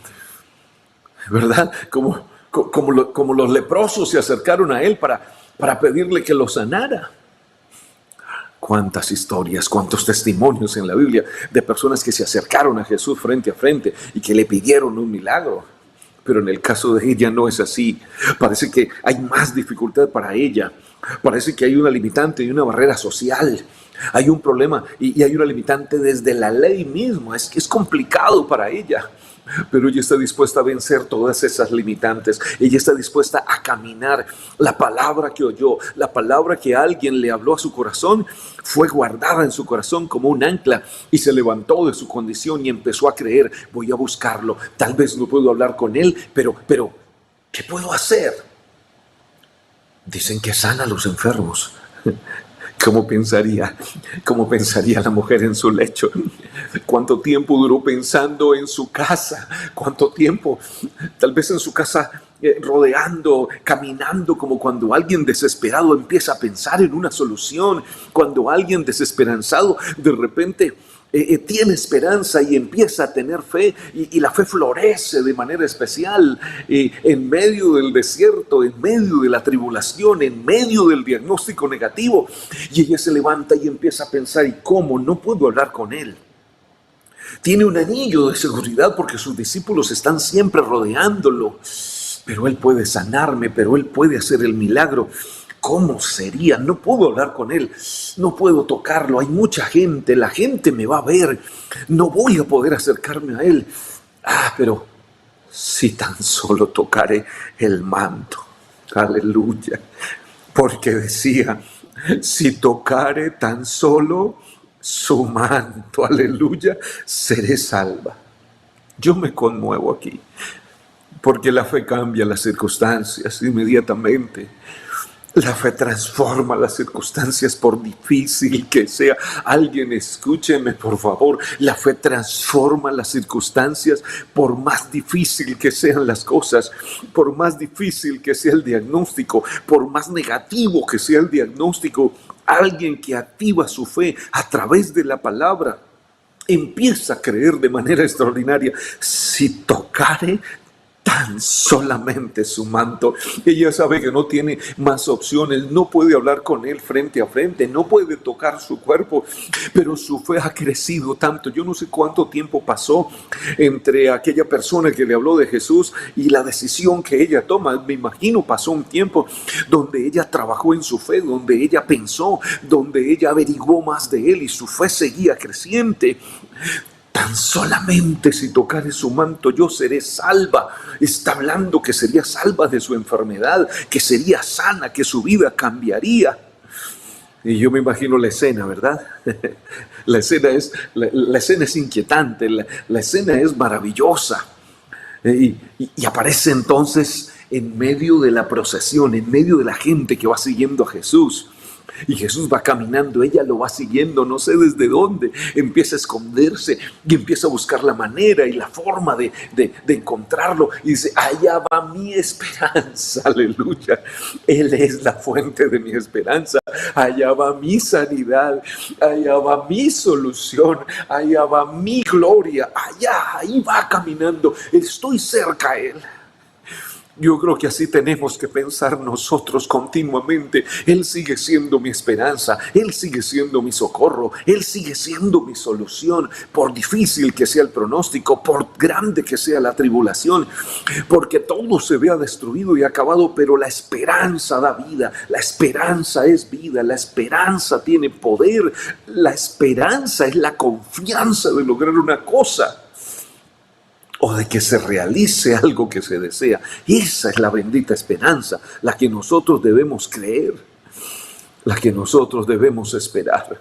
¿Verdad? Como los leprosos se acercaron a Él para pedirle que lo sanara. Cuántas historias, cuántos testimonios en la Biblia de personas que se acercaron a Jesús frente a frente y que le pidieron un milagro. Pero en el caso de ella no es así. Parece que hay más dificultad para ella. Parece que hay una limitante y una barrera social. Hay un problema y hay una limitante desde la ley misma. Es complicado para ella. Pero ella está dispuesta a vencer todas esas limitantes. Ella está dispuesta a caminar. La palabra que oyó, la palabra que alguien le habló a su corazón, fue guardada en su corazón como un ancla y se levantó de su condición y empezó a creer. Voy a buscarlo. Tal vez no puedo hablar con él, pero ¿qué puedo hacer? Dicen que sana a los enfermos. ¿Cómo pensaría la mujer en su lecho? ¿Cuánto tiempo duró pensando en su casa? ¿Cuánto tiempo? Tal vez en su casa rodeando, caminando, como cuando alguien desesperado empieza a pensar en una solución. Cuando alguien desesperanzado de repente tiene esperanza y empieza a tener fe y la fe florece de manera especial en medio del desierto, en medio de la tribulación, en medio del diagnóstico negativo, y ella se levanta y empieza a pensar, ¿y cómo? No puedo hablar con él. Tiene un anillo de seguridad porque sus discípulos están siempre rodeándolo, pero él puede sanarme, pero él puede hacer el milagro. ¿Cómo sería? No puedo hablar con él, no puedo tocarlo, hay mucha gente, la gente me va a ver, no voy a poder acercarme a él. Pero si tan solo tocaré el manto, aleluya, porque decía, si tocare tan solo su manto, aleluya, seré salva. Yo me conmuevo aquí, porque la fe cambia las circunstancias inmediatamente. La fe transforma las circunstancias por difícil que sea. Alguien escúcheme, por favor. La fe transforma las circunstancias por más difícil que sean las cosas, por más difícil que sea el diagnóstico, por más negativo que sea el diagnóstico. Alguien que activa su fe a través de la palabra empieza a creer de manera extraordinaria. Si tocare tan solamente su manto, ella sabe que no tiene más opciones, no puede hablar con él frente a frente, no puede tocar su cuerpo, pero su fe ha crecido tanto. Yo no sé cuánto tiempo pasó entre aquella persona que le habló de Jesús y la decisión que ella toma. Me imagino pasó un tiempo donde ella trabajó en su fe, donde ella pensó, donde ella averiguó más de él y su fe seguía creciente. Tan solamente si tocare su manto yo seré salva. Está hablando que sería salva de su enfermedad, que sería sana, que su vida cambiaría. Y yo me imagino la escena, ¿verdad? La escena es inquietante, la escena es maravillosa. Y aparece entonces en medio de la procesión, en medio de la gente que va siguiendo a Jesús. Y Jesús va caminando, ella lo va siguiendo, no sé desde dónde, empieza a esconderse y empieza a buscar la manera y la forma de encontrarlo. Y dice, allá va mi esperanza, aleluya. Él es la fuente de mi esperanza, allá va mi sanidad, allá va mi solución, allá va mi gloria, allá, ahí va caminando, estoy cerca a él. Yo creo que así tenemos que pensar nosotros continuamente. Él sigue siendo mi esperanza, Él sigue siendo mi socorro, Él sigue siendo mi solución, por difícil que sea el pronóstico, por grande que sea la tribulación, porque todo se vea destruido y acabado, pero la esperanza da vida, la esperanza es vida, la esperanza tiene poder, la esperanza es la confianza de lograr una cosa, o de que se realice algo que se desea. Esa es la bendita esperanza, la que nosotros debemos creer, la que nosotros debemos esperar.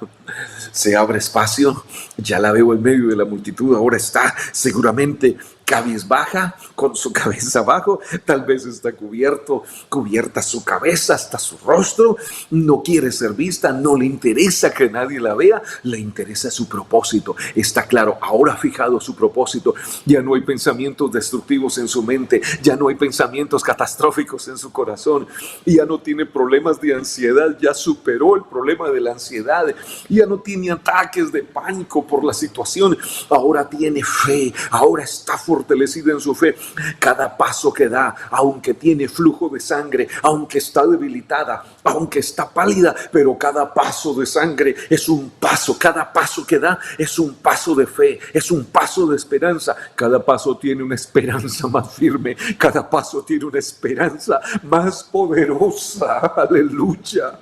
Se abre espacio, ya la veo en medio de la multitud, ahora está seguramente cabizbaja, con su cabeza abajo, tal vez está cubierta su cabeza hasta su rostro, no quiere ser vista, no le interesa que nadie la vea, le interesa su propósito. Está claro, ahora ha fijado su propósito, ya no hay pensamientos destructivos en su mente, ya no hay pensamientos catastróficos en su corazón, ya no tiene problemas de ansiedad, ya superó el problema de la ansiedad, ya no tiene ataques de pánico por la situación, ahora tiene fe, ahora está fortalecida en su fe. Cada paso que da, aunque tiene flujo de sangre, aunque está debilitada, aunque está pálida, pero cada paso de sangre es un paso, cada paso que da es un paso de fe, es un paso de esperanza. Cada paso tiene una esperanza más firme, cada paso tiene una esperanza más poderosa, aleluya.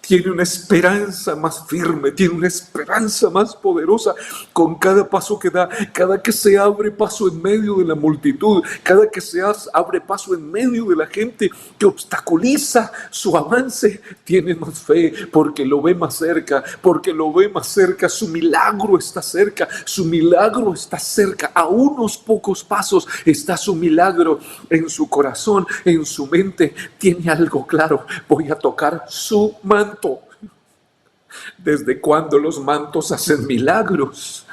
Tiene una esperanza más firme, tiene una esperanza más poderosa con cada paso que da, cada que se abre paso en medio de la multitud, cada que se abre paso en medio de la gente que obstaculiza su avance, tiene más fe porque lo ve más cerca, su milagro está cerca, su milagro está cerca, a unos pocos pasos está su milagro en su corazón, en su mente, tiene algo claro, voy a tocar su manto. ¿Desde cuándo los mantos hacen milagros?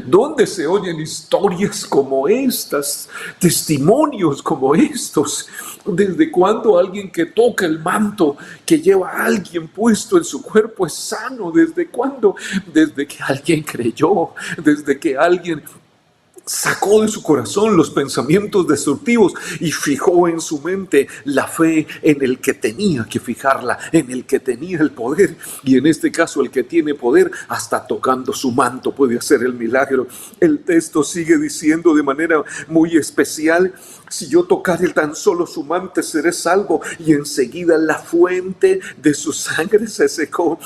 ¿Dónde se oyen historias como estas? Testimonios como estos. ¿Desde cuándo alguien que toca el manto que lleva a alguien puesto en su cuerpo es sano? ¿Desde cuándo? Desde que alguien creyó, desde que alguien sacó de su corazón los pensamientos destructivos y fijó en su mente la fe en el que tenía que fijarla, en el que tenía el poder, y en este caso el que tiene poder hasta tocando su manto puede hacer el milagro. El texto sigue diciendo de manera muy especial: si yo tocare tan solo su manto seré salvo, y enseguida la fuente de su sangre se secó.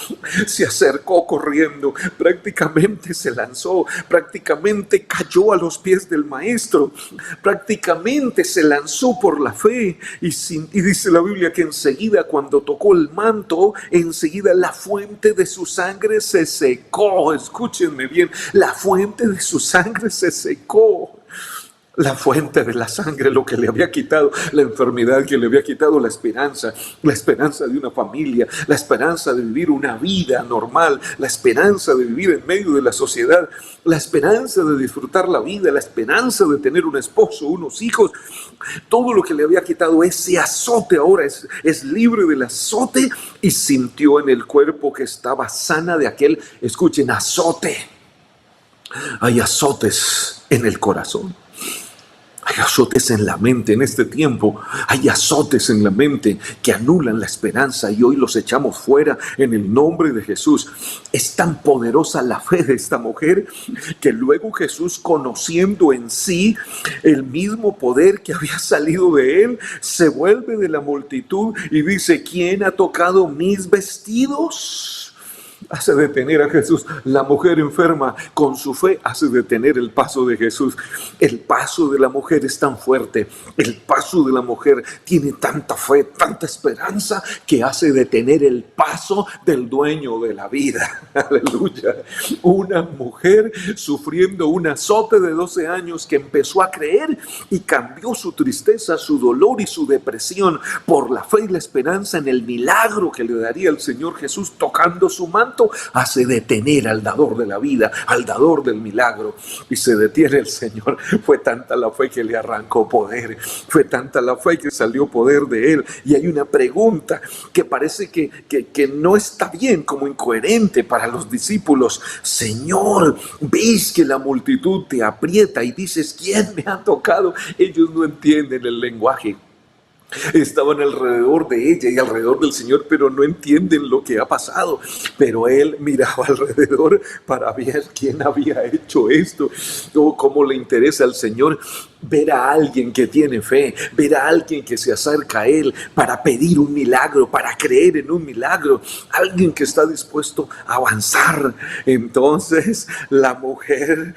Se acercó corriendo, prácticamente se lanzó, prácticamente cayó a los pies del maestro, prácticamente se lanzó por la fe, y dice la Biblia que enseguida, cuando tocó el manto, enseguida la fuente de su sangre se secó. Escúchenme bien, la fuente de su sangre se secó. la fuente de la sangre, lo que le había quitado, la enfermedad que le había quitado, la esperanza de una familia, la esperanza de vivir una vida normal, la esperanza de vivir en medio de la sociedad, la esperanza de disfrutar la vida, la esperanza de tener un esposo, unos hijos. Todo lo que le había quitado, ese azote ahora es libre del azote, y sintió en el cuerpo que estaba sana de aquel, escuchen, azote. Hay azotes en el corazón. Hay azotes en la mente en este tiempo. Hay azotes en la mente que anulan la esperanza, y hoy los echamos fuera en el nombre de Jesús. Es tan poderosa la fe de esta mujer que luego Jesús, conociendo en sí el mismo poder que había salido de él, se vuelve de la multitud y dice: ¿quién ha tocado mis vestidos? Hace detener a Jesús. La mujer enferma, con su fe, hace detener el paso de Jesús. El paso de la mujer es tan fuerte, el paso de la mujer tiene tanta fe, tanta esperanza, que hace detener el paso del dueño de la vida. Aleluya. Una mujer sufriendo un azote de 12 años, que empezó a creer y cambió su tristeza, su dolor y su depresión por la fe y la esperanza en el milagro que le daría el Señor Jesús tocando su manto. Hace detener al dador de la vida, al dador del milagro, y se detiene el Señor. Fue tanta la fe que le arrancó poder, fue tanta la fe que salió poder de él. Y hay una pregunta que parece que no está bien, como incoherente para los discípulos. Señor, ves que la multitud te aprieta y dices: ¿quién me ha tocado? Ellos no entienden el lenguaje. Estaban alrededor de ella y alrededor del Señor, pero no entienden lo que ha pasado. Pero él miraba alrededor para ver quién había hecho esto, o cómo le interesa al Señor ver a alguien que tiene fe, ver a alguien que se acerca a él para pedir un milagro, para creer en un milagro, alguien que está dispuesto a avanzar. Entonces la mujer,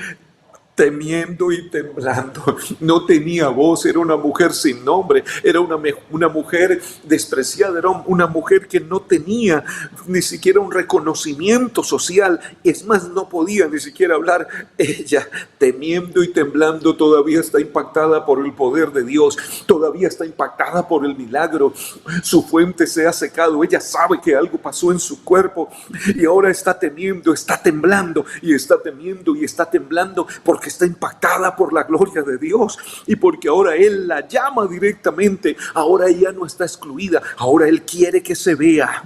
temiendo y temblando, no tenía voz, era una mujer sin nombre, era una mujer despreciada, era una mujer que no tenía ni siquiera un reconocimiento social, es más, no podía ni siquiera hablar. Ella, temiendo y temblando, todavía está impactada por el poder de Dios, todavía está impactada por el milagro. Su fuente se ha secado, ella sabe que algo pasó en su cuerpo, y ahora está temiendo, está temblando, y está temiendo y está temblando, porque está impactada por la gloria de Dios, y porque ahora Él la llama directamente. Ahora ella no está excluida, ahora Él quiere que se vea,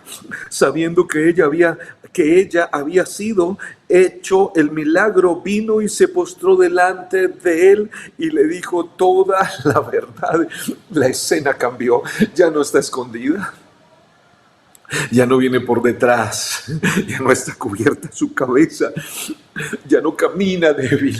sabiendo que ella había sido hecho el milagro. Vino y se postró delante de él y le dijo toda la verdad. La escena cambió, ya no está escondida, ya no viene por detrás, ya no está cubierta su cabeza, ya no camina débil,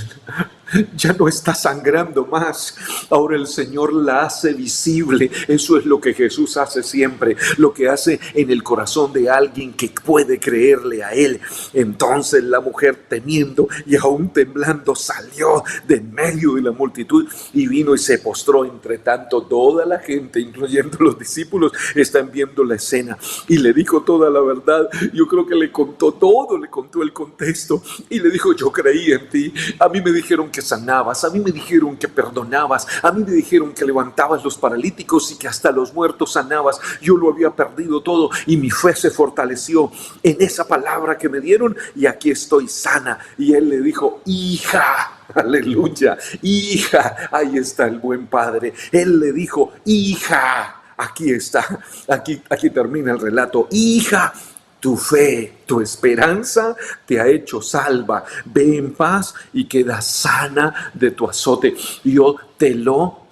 ya no está sangrando más. Ahora el Señor la hace visible. Eso es lo que Jesús hace siempre, lo que hace en el corazón de alguien que puede creerle a Él. Entonces la mujer, temiendo y aún temblando, salió de en medio de la multitud y vino y se postró. Entre tanto, toda la gente, incluyendo los discípulos, están viendo la escena, y le dijo toda la verdad. Yo creo que le contó todo, le contó el contexto, y le dijo: yo creí en ti, a mí me dijeron que sanabas, a mí me dijeron que perdonabas, a mí me dijeron que levantabas los paralíticos y que hasta los muertos sanabas. Yo lo había perdido todo y mi fe se fortaleció en esa palabra que me dieron, y aquí estoy sana. Y él le dijo: hija. Aleluya, hija. Ahí está el buen padre. Él le dijo: hija. Aquí está, aquí termina el relato. Hija, tu fe, tu esperanza te ha hecho salva. Ve en paz y queda sana de tu azote. Yo te lo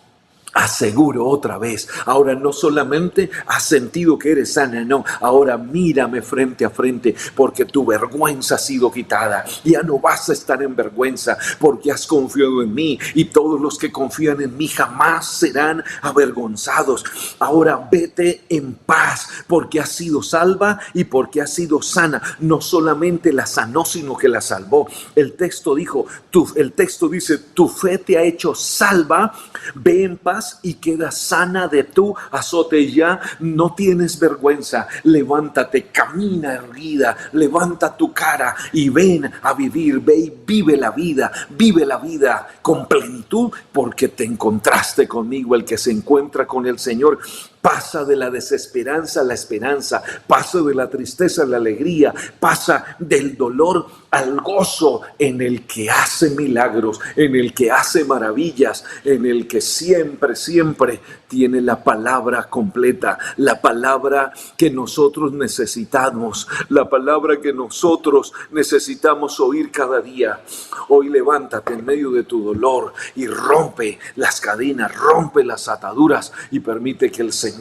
aseguro otra vez. Ahora no solamente has sentido que eres sana, no. Ahora mírame frente a frente, porque tu vergüenza ha sido quitada. Ya no vas a estar en vergüenza, porque has confiado en mí, y todos los que confían en mí jamás serán avergonzados. Ahora vete en paz, porque has sido salva y porque has sido sana. No solamente la sanó, sino que la salvó. El texto dice: tu fe te ha hecho salva. Ve en paz vas y quedas sana de tu azote. Ya no tienes vergüenza. Levántate, camina erguida, levanta tu cara y ven a vivir. Ve y vive la vida con plenitud, porque te encontraste conmigo. El que se encuentra con el Señor pasa de la desesperanza a la esperanza, pasa de la tristeza a la alegría, pasa del dolor al gozo, en el que hace milagros, en el que hace maravillas, en el que siempre tiene la palabra completa, la palabra que nosotros necesitamos, la palabra que nosotros necesitamos oír cada día. Hoy levántate en medio de tu dolor y rompe las cadenas, rompe las ataduras y permite que el Señor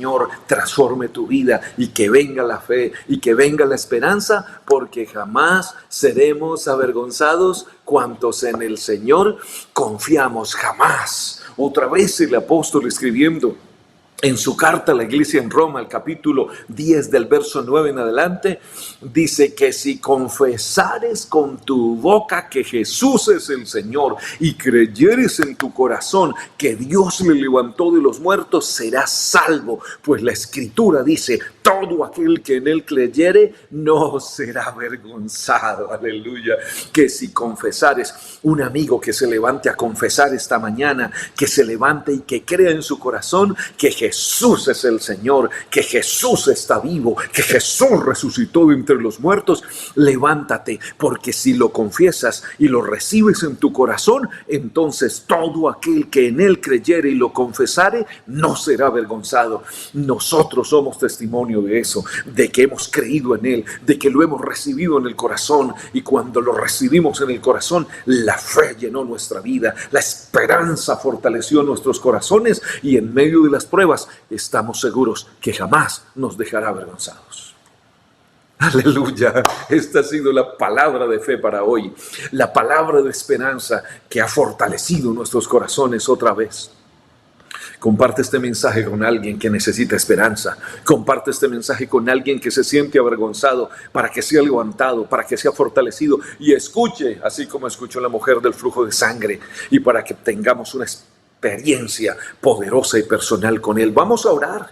transforme tu vida y que venga la fe y que venga la esperanza, porque jamás seremos avergonzados cuantos en el Señor confiamos. Jamás. Otra vez el apóstol escribiendo en su carta a la iglesia en Roma, el capítulo 10 del verso 9 en adelante, dice que si confesares con tu boca que Jesús es el Señor y creyeres en tu corazón que Dios le levantó de los muertos, serás salvo. Pues la Escritura dice, todo aquel que en él creyere no será avergonzado. Aleluya. Que si confesares, un amigo que se levante a confesar esta mañana, que se levante y que crea en su corazón que Jesús es el Señor, que Jesús está vivo, que Jesús resucitó de entre los muertos, levántate, porque si lo confiesas y lo recibes en tu corazón, entonces todo aquel que en él creyere y lo confesare no será avergonzado. Nosotros somos testimonio de eso, de que hemos creído en él, de que lo hemos recibido en el corazón, y cuando lo recibimos en el corazón, la fe llenó nuestra vida, la esperanza fortaleció nuestros corazones, y en medio de las pruebas estamos seguros que jamás nos dejará avergonzados. Aleluya. Esta ha sido la palabra de fe para hoy, la palabra de esperanza que ha fortalecido nuestros corazones otra vez. Comparte este mensaje con alguien que necesita esperanza. Comparte este mensaje con alguien que se siente avergonzado, para que sea levantado, para que sea fortalecido y escuche, así como escuchó la mujer del flujo de sangre, y para que tengamos una experiencia poderosa y personal con él. Vamos a orar.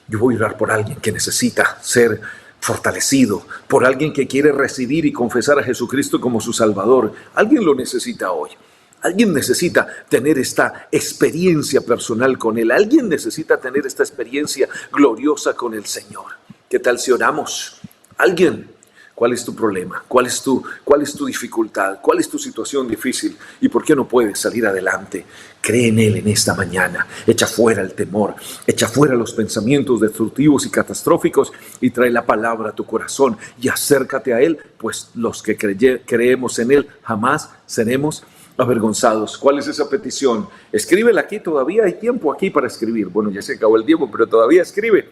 Yo voy a orar por alguien que necesita ser fortalecido, por alguien que quiere recibir y confesar a Jesucristo como su Salvador. Alguien lo necesita hoy. Alguien necesita tener esta experiencia personal con Él. Alguien necesita tener esta experiencia gloriosa con el Señor. ¿Qué tal si oramos? Alguien, ¿cuál es tu problema? ¿Cuál es tu dificultad? ¿Cuál es tu situación difícil? ¿Y por qué no puedes salir adelante? Cree en Él en esta mañana. Echa fuera el temor. Echa fuera los pensamientos destructivos y catastróficos y trae la palabra a tu corazón y acércate a Él, pues los que creemos en Él jamás seremos avergonzados. ¿Cuál es esa petición? Escríbela aquí, todavía hay tiempo aquí para escribir. Bueno, ya se acabó el tiempo, pero todavía escribe.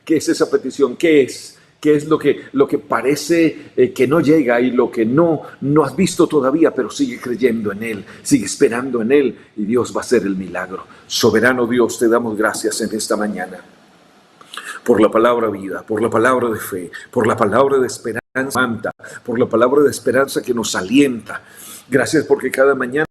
¿Qué es esa petición? ¿Qué es? ¿Qué es lo que parece que no llega y lo que no has visto todavía, pero sigue creyendo en Él, sigue esperando en Él y Dios va a hacer el milagro? Soberano Dios, te damos gracias en esta mañana por la palabra vida, por la palabra de fe, por la palabra de esperanza, por la palabra de esperanza que nos alienta. Gracias porque cada mañana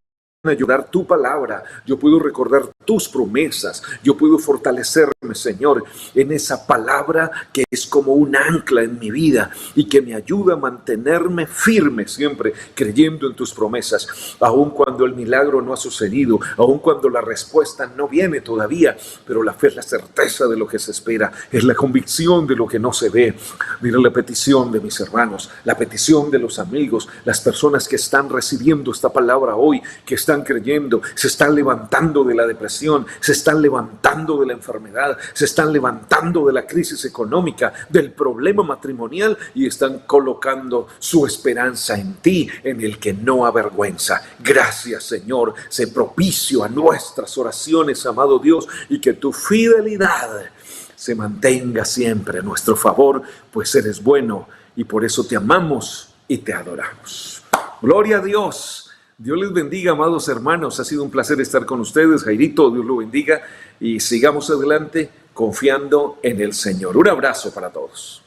ayudar tu palabra, yo puedo recordar tus promesas, yo puedo fortalecerme, Señor, en esa palabra que es como un ancla en mi vida y que me ayuda a mantenerme firme siempre creyendo en tus promesas, aun cuando el milagro no ha sucedido, aun cuando la respuesta no viene todavía, pero la fe es la certeza de lo que se espera, es la convicción de lo que no se ve. Mira la petición de mis hermanos, la petición de los amigos, las personas que están recibiendo esta palabra hoy, que están creyendo, se están levantando de la depresión, se están levantando de la enfermedad, se están levantando de la crisis económica, del problema matrimonial y están colocando su esperanza en ti, en el que no avergüenza. Gracias, Señor, sé propicio a nuestras oraciones, amado Dios, y que tu fidelidad se mantenga siempre a nuestro favor, pues eres bueno y por eso te amamos y te adoramos. Gloria a Dios. Dios les bendiga, amados hermanos. Ha sido un placer estar con ustedes. Jairito, Dios lo bendiga y sigamos adelante confiando en el Señor. Un abrazo para todos.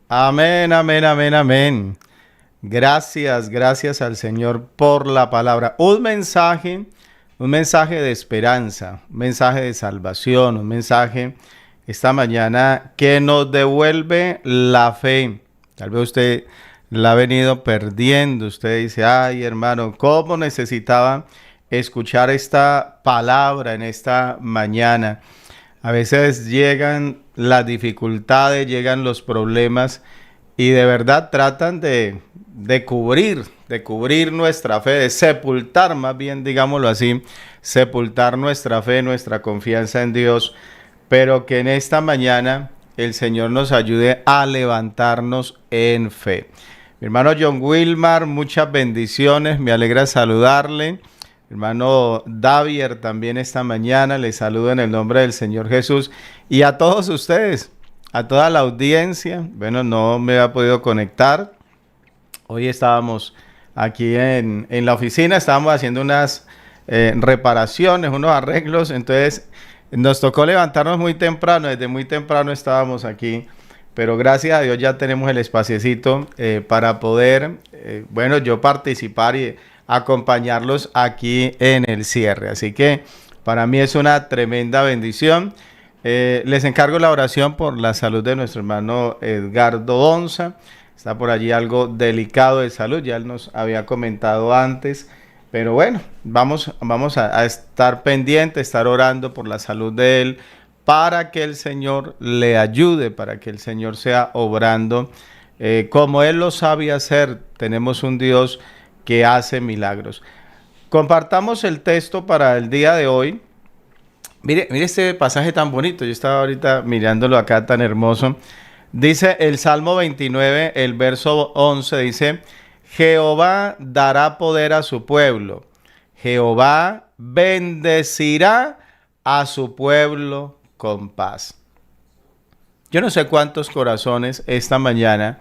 Amén, amén, amén, amén. Gracias al Señor por la palabra. Un mensaje un mensaje de esperanza, un mensaje de salvación, un mensaje esta mañana que nos devuelve la fe. Tal vez usted la ha venido perdiendo. Usted dice, ay hermano, ¿cómo necesitaba escuchar esta palabra en esta mañana? A veces llegan las dificultades, llegan los problemas y de verdad tratan de cubrir nuestra fe, de sepultar, más bien digámoslo así, sepultar nuestra fe, nuestra confianza en Dios, pero que en esta mañana el Señor nos ayude a levantarnos en fe. Mi hermano John Wilmar, muchas bendiciones, me alegra saludarle. Hermano Davier también esta mañana, les saludo en el nombre del Señor Jesús y a todos ustedes, a toda la audiencia. Bueno, no me había podido conectar. Hoy estábamos aquí en la oficina, estábamos haciendo unas reparaciones, unos arreglos, entonces nos tocó levantarnos muy temprano, desde muy temprano estábamos aquí, pero gracias a Dios ya tenemos el espaciecito para poder, bueno, yo participar y acompañarlos aquí en el cierre. Así que para mí es una tremenda bendición. Les encargo la oración por la salud de nuestro hermano Edgardo Onza. Está por allí algo delicado de salud, ya él nos había comentado antes. Pero bueno, vamos a estar pendientes, estar orando por la salud de él, para que el Señor le ayude, para que el Señor sea obrando como Él lo sabe hacer. Tenemos un Dios que hace milagros. Compartamos el texto para el día de hoy. Mire este pasaje tan bonito, yo estaba ahorita mirándolo acá, tan hermoso. Dice el Salmo 29, el verso 11, dice: Jehová dará poder a su pueblo. Jehová bendecirá a su pueblo con paz. Yo no sé cuántos corazones esta mañana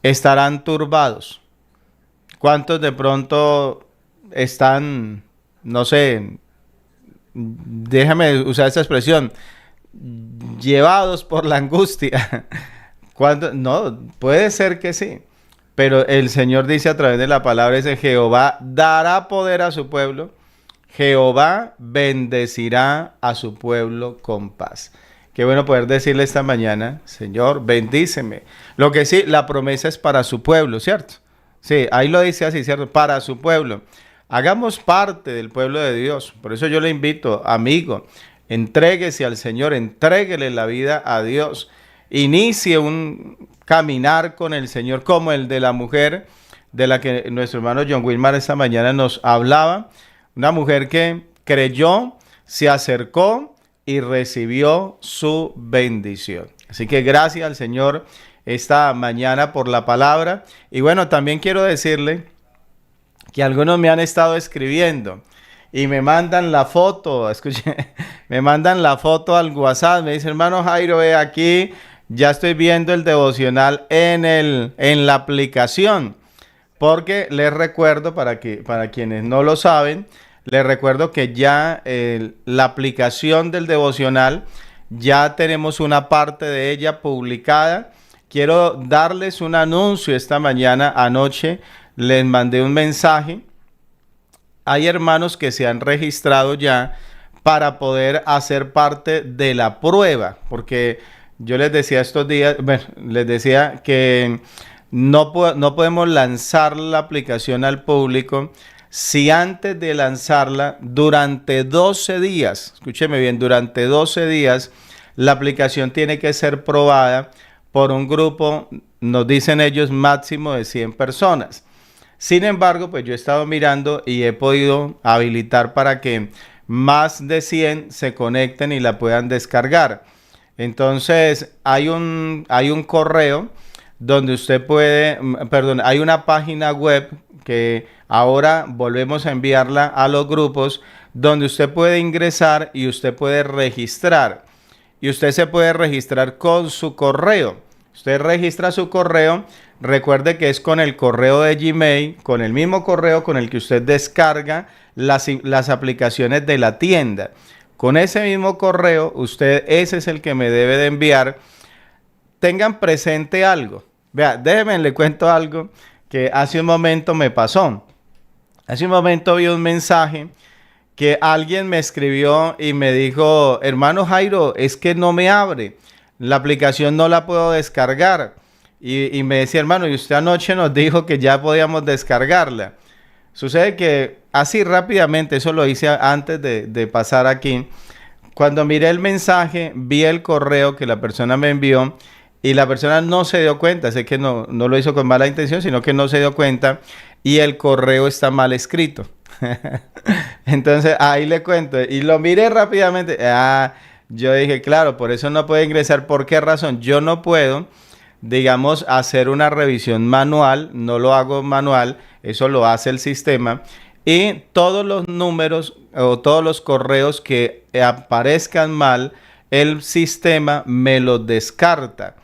estarán turbados. ¿Cuántos de pronto están, no sé, déjame usar esta expresión, llevados por la angustia? No, puede ser que sí. Pero el Señor dice a través de la palabra, dice: Jehová dará poder a su pueblo, Jehová bendecirá a su pueblo con paz. Qué bueno poder decirle esta mañana: Señor, bendíceme. Lo que sí, la promesa es para su pueblo, ¿cierto? Sí, ahí lo dice así, ¿cierto? Para su pueblo. Hagamos parte del pueblo de Dios. Por eso yo le invito, amigo, entréguese al Señor, entréguele la vida a Dios. Inicie un caminar con el Señor como el de la mujer de la que nuestro hermano John Wilmar esta mañana nos hablaba. Una mujer que creyó, se acercó y recibió su bendición. Así que gracias al Señor esta mañana por la palabra. Y bueno, también quiero decirle que algunos me han estado escribiendo y me mandan la foto, escuche, me mandan la foto al WhatsApp, me dice: hermano Jairo, ve aquí, ya estoy viendo el devocional en la aplicación. Porque les recuerdo, para quienes no lo saben, les recuerdo que ya la aplicación del devocional, ya tenemos una parte de ella publicada. Quiero darles un anuncio esta mañana. Anoche les mandé un mensaje. Hay hermanos que se han registrado ya para poder hacer parte de la prueba, porque yo les decía estos días, bueno, les decía que no podemos lanzar la aplicación al público si antes de lanzarla, durante 12 días, escúcheme bien, durante 12 días, la aplicación tiene que ser probada por un grupo, nos dicen ellos, máximo de 100 personas. Sin embargo, pues yo he estado mirando y he podido habilitar para que más de 100 se conecten y la puedan descargar. Entonces, hay un correo donde usted puede, hay una página web que ahora volvemos a enviarla a los grupos, donde usted puede ingresar y usted puede registrar. Y usted se puede registrar con su correo. Usted registra su correo, recuerde que es con el correo de Gmail, con el mismo correo con el que usted descarga las aplicaciones de la tienda. Con ese mismo correo, ese es el que me debe de enviar. Tengan presente algo. Vea, déjenme le cuento algo que hace un momento me pasó. Hace un momento vi un mensaje que alguien me escribió y me dijo, hermano Jairo, es que no me abre, la aplicación no la puedo descargar. Y me decía, hermano, y usted anoche nos dijo que ya podíamos descargarla. Sucede que así rápidamente, eso lo hice antes de pasar aquí. Cuando miré el mensaje, vi el correo que la persona me envió y la persona no se dio cuenta. Sé que no lo hizo con mala intención, sino que no se dio cuenta y el correo está mal escrito. Entonces ahí le cuento y lo miré rápidamente. Yo dije, claro, por eso no puede ingresar. ¿Por qué razón? Yo no puedo, digamos, hacer una revisión manual, no lo hago manual, eso lo hace el sistema. Y todos los números o todos los correos que aparezcan mal, el sistema me los descarta.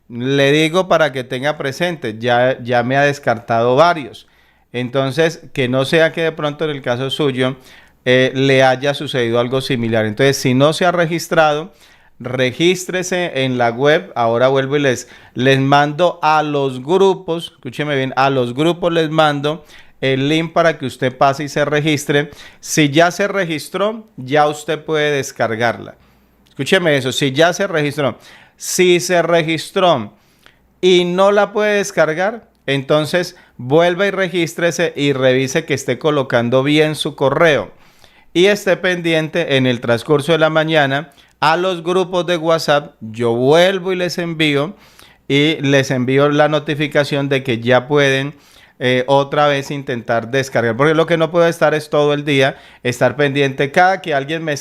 Le digo para que tenga presente, ya me ha descartado varios. Entonces, que no sea que de pronto en el caso suyo le haya sucedido algo similar. Entonces, si no se ha registrado, regístrese en la web. Ahora vuelvo y les mando a los grupos, escúcheme bien, a los grupos les mando el link para que usted pase y se registre. Si ya se registró, ya usted puede descargarla. Escúcheme eso, si ya se registró. Si se registró y no la puede descargar, entonces vuelva y regístrese y revise que esté colocando bien su correo. Y esté pendiente en el transcurso de la mañana a los grupos de WhatsApp. Yo vuelvo y les envío la notificación de que ya pueden otra vez intentar descargar, porque lo que no puedo estar es todo el día estar pendiente cada que alguien me